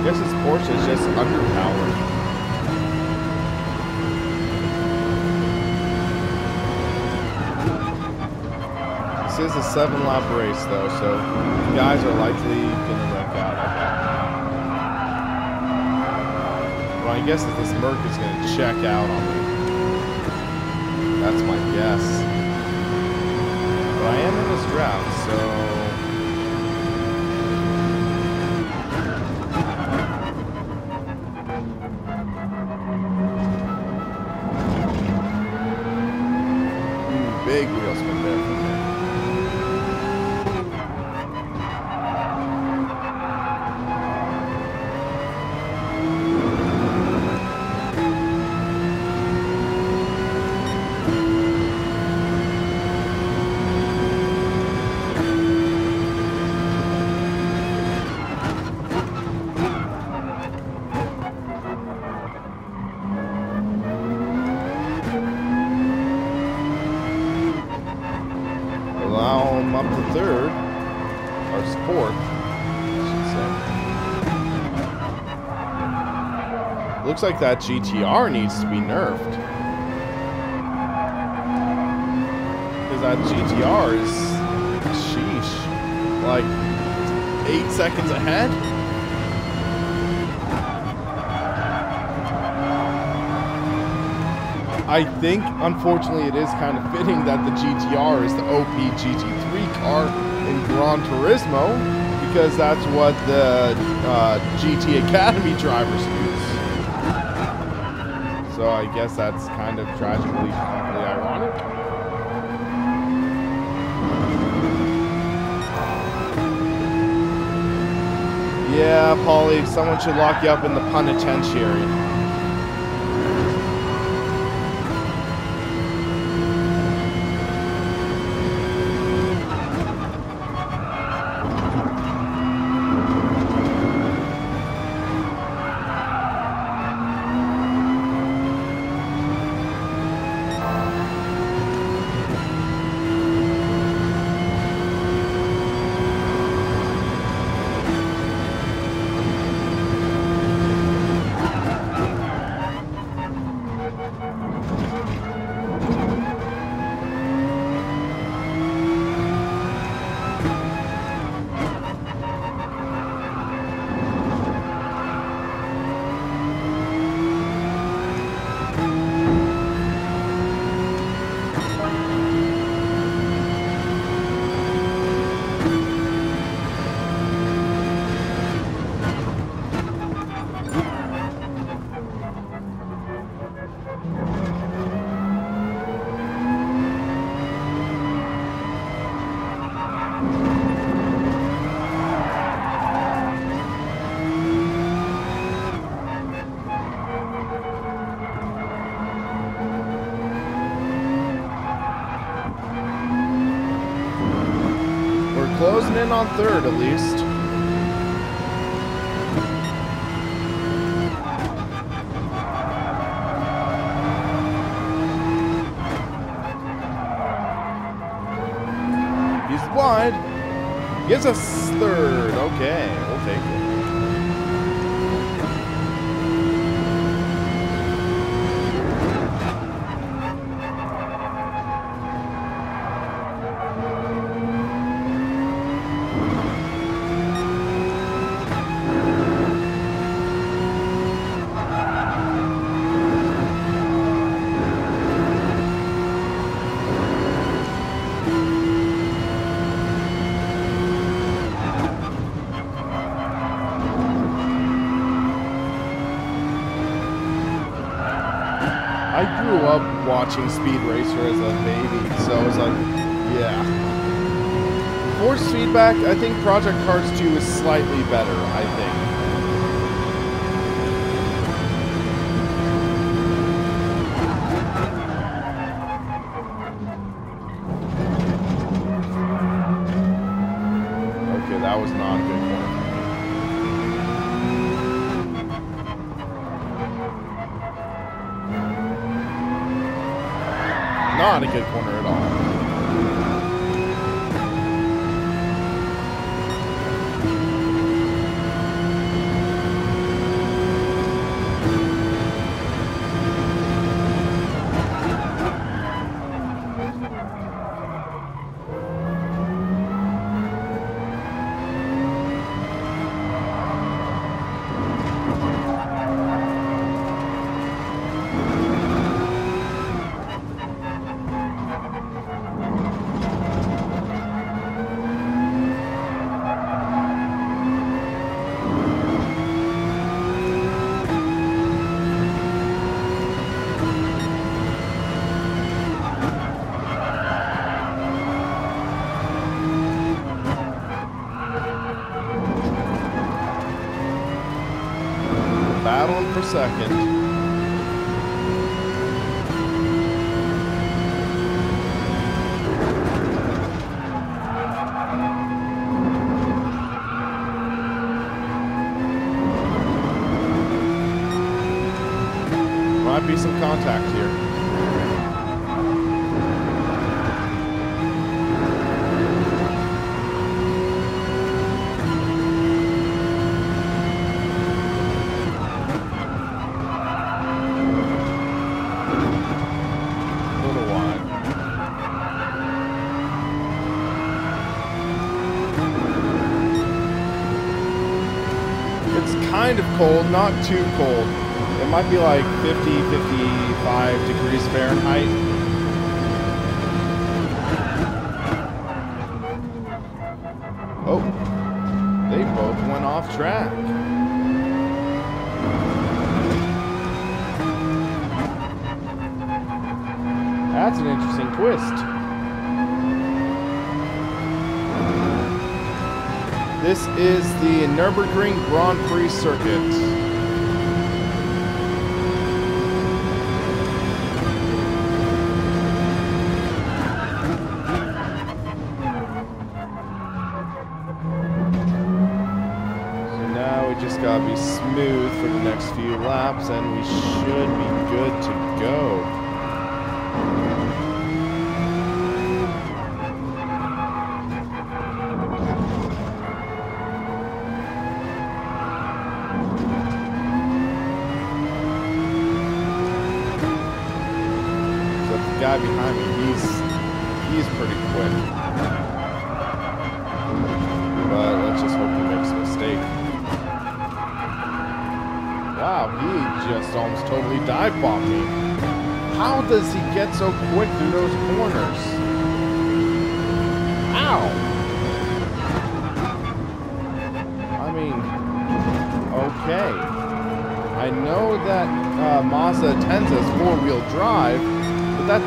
guess this Porsche is just underpowered. This is a 7-lap race, though, so guys are likely going to wreck out. Well, I guess that this Merc is going to check out on me. That's my guess. But I am in this draft, so... big wheel spin there from there. Up to third, or fourth, I should say. Looks like that GTR needs to be nerfed. Because that GTR is, sheesh, like 8 seconds ahead. I think, unfortunately, it is kind of fitting that the GTR is the OP GT3 car in Gran Turismo, because that's what the GT Academy drivers use. So I guess that's kind of tragically ironic. Yeah, Paulie, someone should lock you up in the penitentiary. Closing in on third, at least. He's wide. Gives us third. Okay, we'll take it. I grew up watching Speed Racer as a baby, so I was like, yeah. Force feedback, I think Project Cars 2 is slightly better, I think. Okay, that was not a good one. Not a good corner at all. per second. Might be some contact here. A little wide. It's kind of cold, not too cold. It might be like 50, 55 degrees Fahrenheit. Oh, they both went off track. That's an interesting twist. This is the Nürburgring Grand Prix circuit. Just gotta be smooth for the next few laps, and we should be good to go. So the guy behind me, he's pretty quick. But let's just hope he makes a mistake. Wow, he just almost totally dive-bombed me. How does he get so quick through those corners? Ow! I mean, okay. I know that Mazda Tenza's four-wheel drive, but that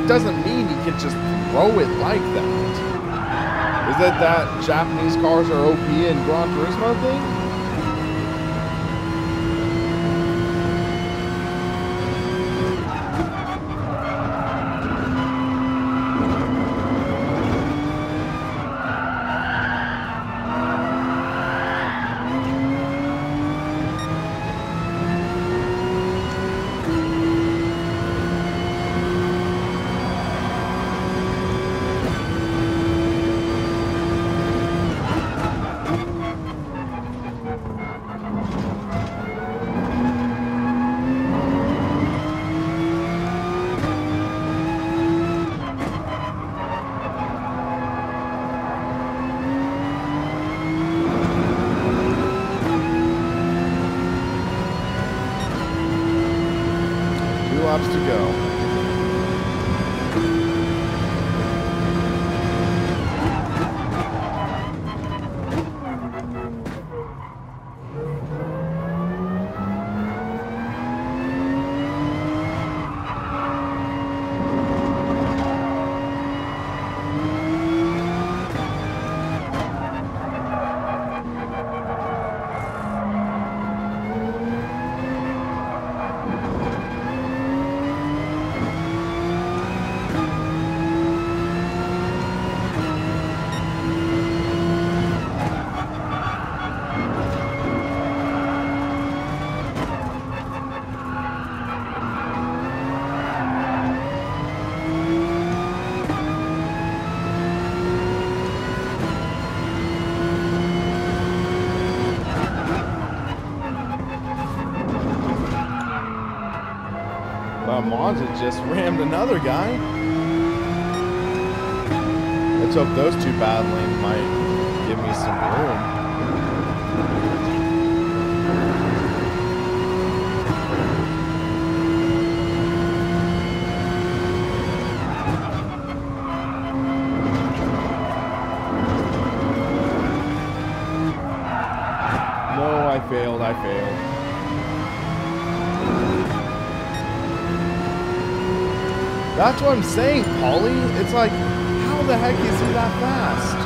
doesn't mean he can just throw it like that. Is it that Japanese cars are OP in Gran Turismo thing? Laps to go. Monza just rammed another guy. Let's hope those two battling might give me some room. No, I failed. That's what I'm saying, Paulie. It's like, how the heck is he that fast?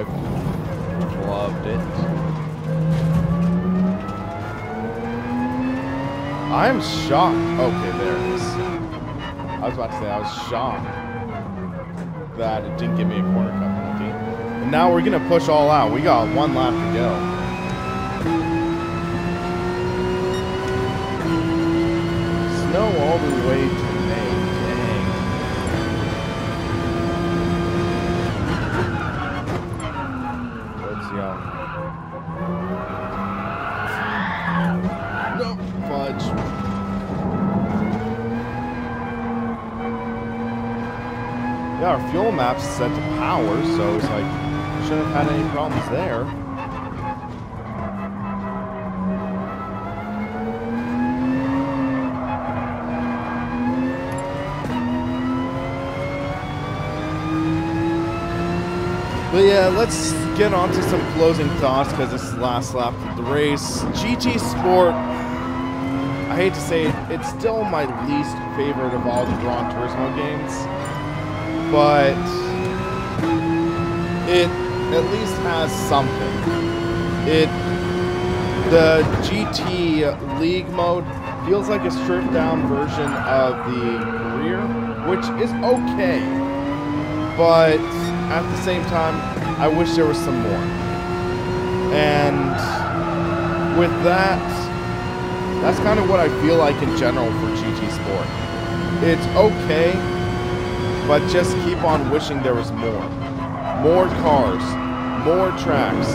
I've loved it. I'm shocked. Okay, there it is. I was about to say, I was shocked that it didn't give me a corner cut penalty. And now we're going to push all out. We got one lap to go. Snow all the way to May. Dang. Let's see how. Nope, fudge. Yeah, our fuel map's set to power, so it's like, shouldn't have had any problems there. But yeah, let's get on to some closing thoughts because this is the last lap of the race. GT Sport, I hate to say it, it's still my least favorite of all the Gran Turismo games. But it at least has something. The GT League mode feels like a stripped down version of the career, which is okay. But at the same time, I wish there was some more. And with that, that's kind of what I feel like in general for GT Sport. It's okay, but just keep on wishing there was more. More cars, more tracks,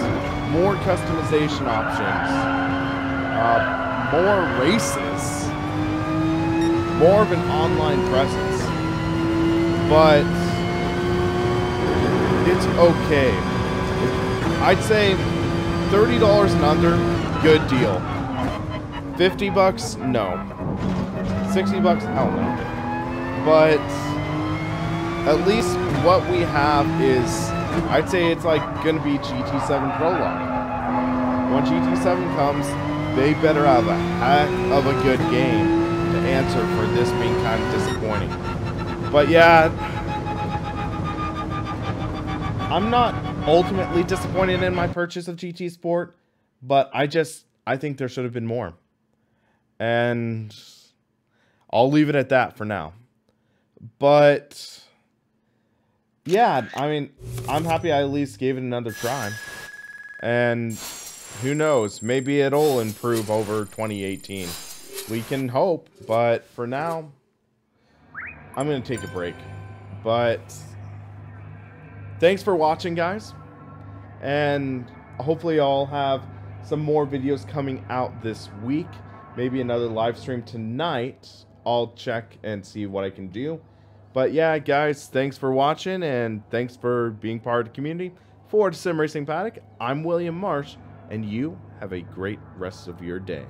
more customization options, more races, more of an online presence. But it's okay. I'd say $30 and under, good deal. $50, no. $60, hell no. But at least what we have is, I'd say it's like gonna be GT7 Prologue. When GT7 comes, they better have a heck of a good game to answer for this being kind of disappointing. But yeah, I'm not ultimately disappointed in my purchase of GT Sport, but I think there should have been more. And I'll leave it at that for now. But yeah, I mean, I'm happy I at least gave it another try. And who knows, maybe it'll improve over 2018. We can hope, but for now, I'm going to take a break. But thanks for watching, guys. And hopefully I'll have some more videos coming out this week. Maybe another live stream tonight. I'll check and see what I can do. But yeah, guys, thanks for watching, and thanks for being part of the community. For SimRacingPaddock, I'm William Marsh, and you have a great rest of your day.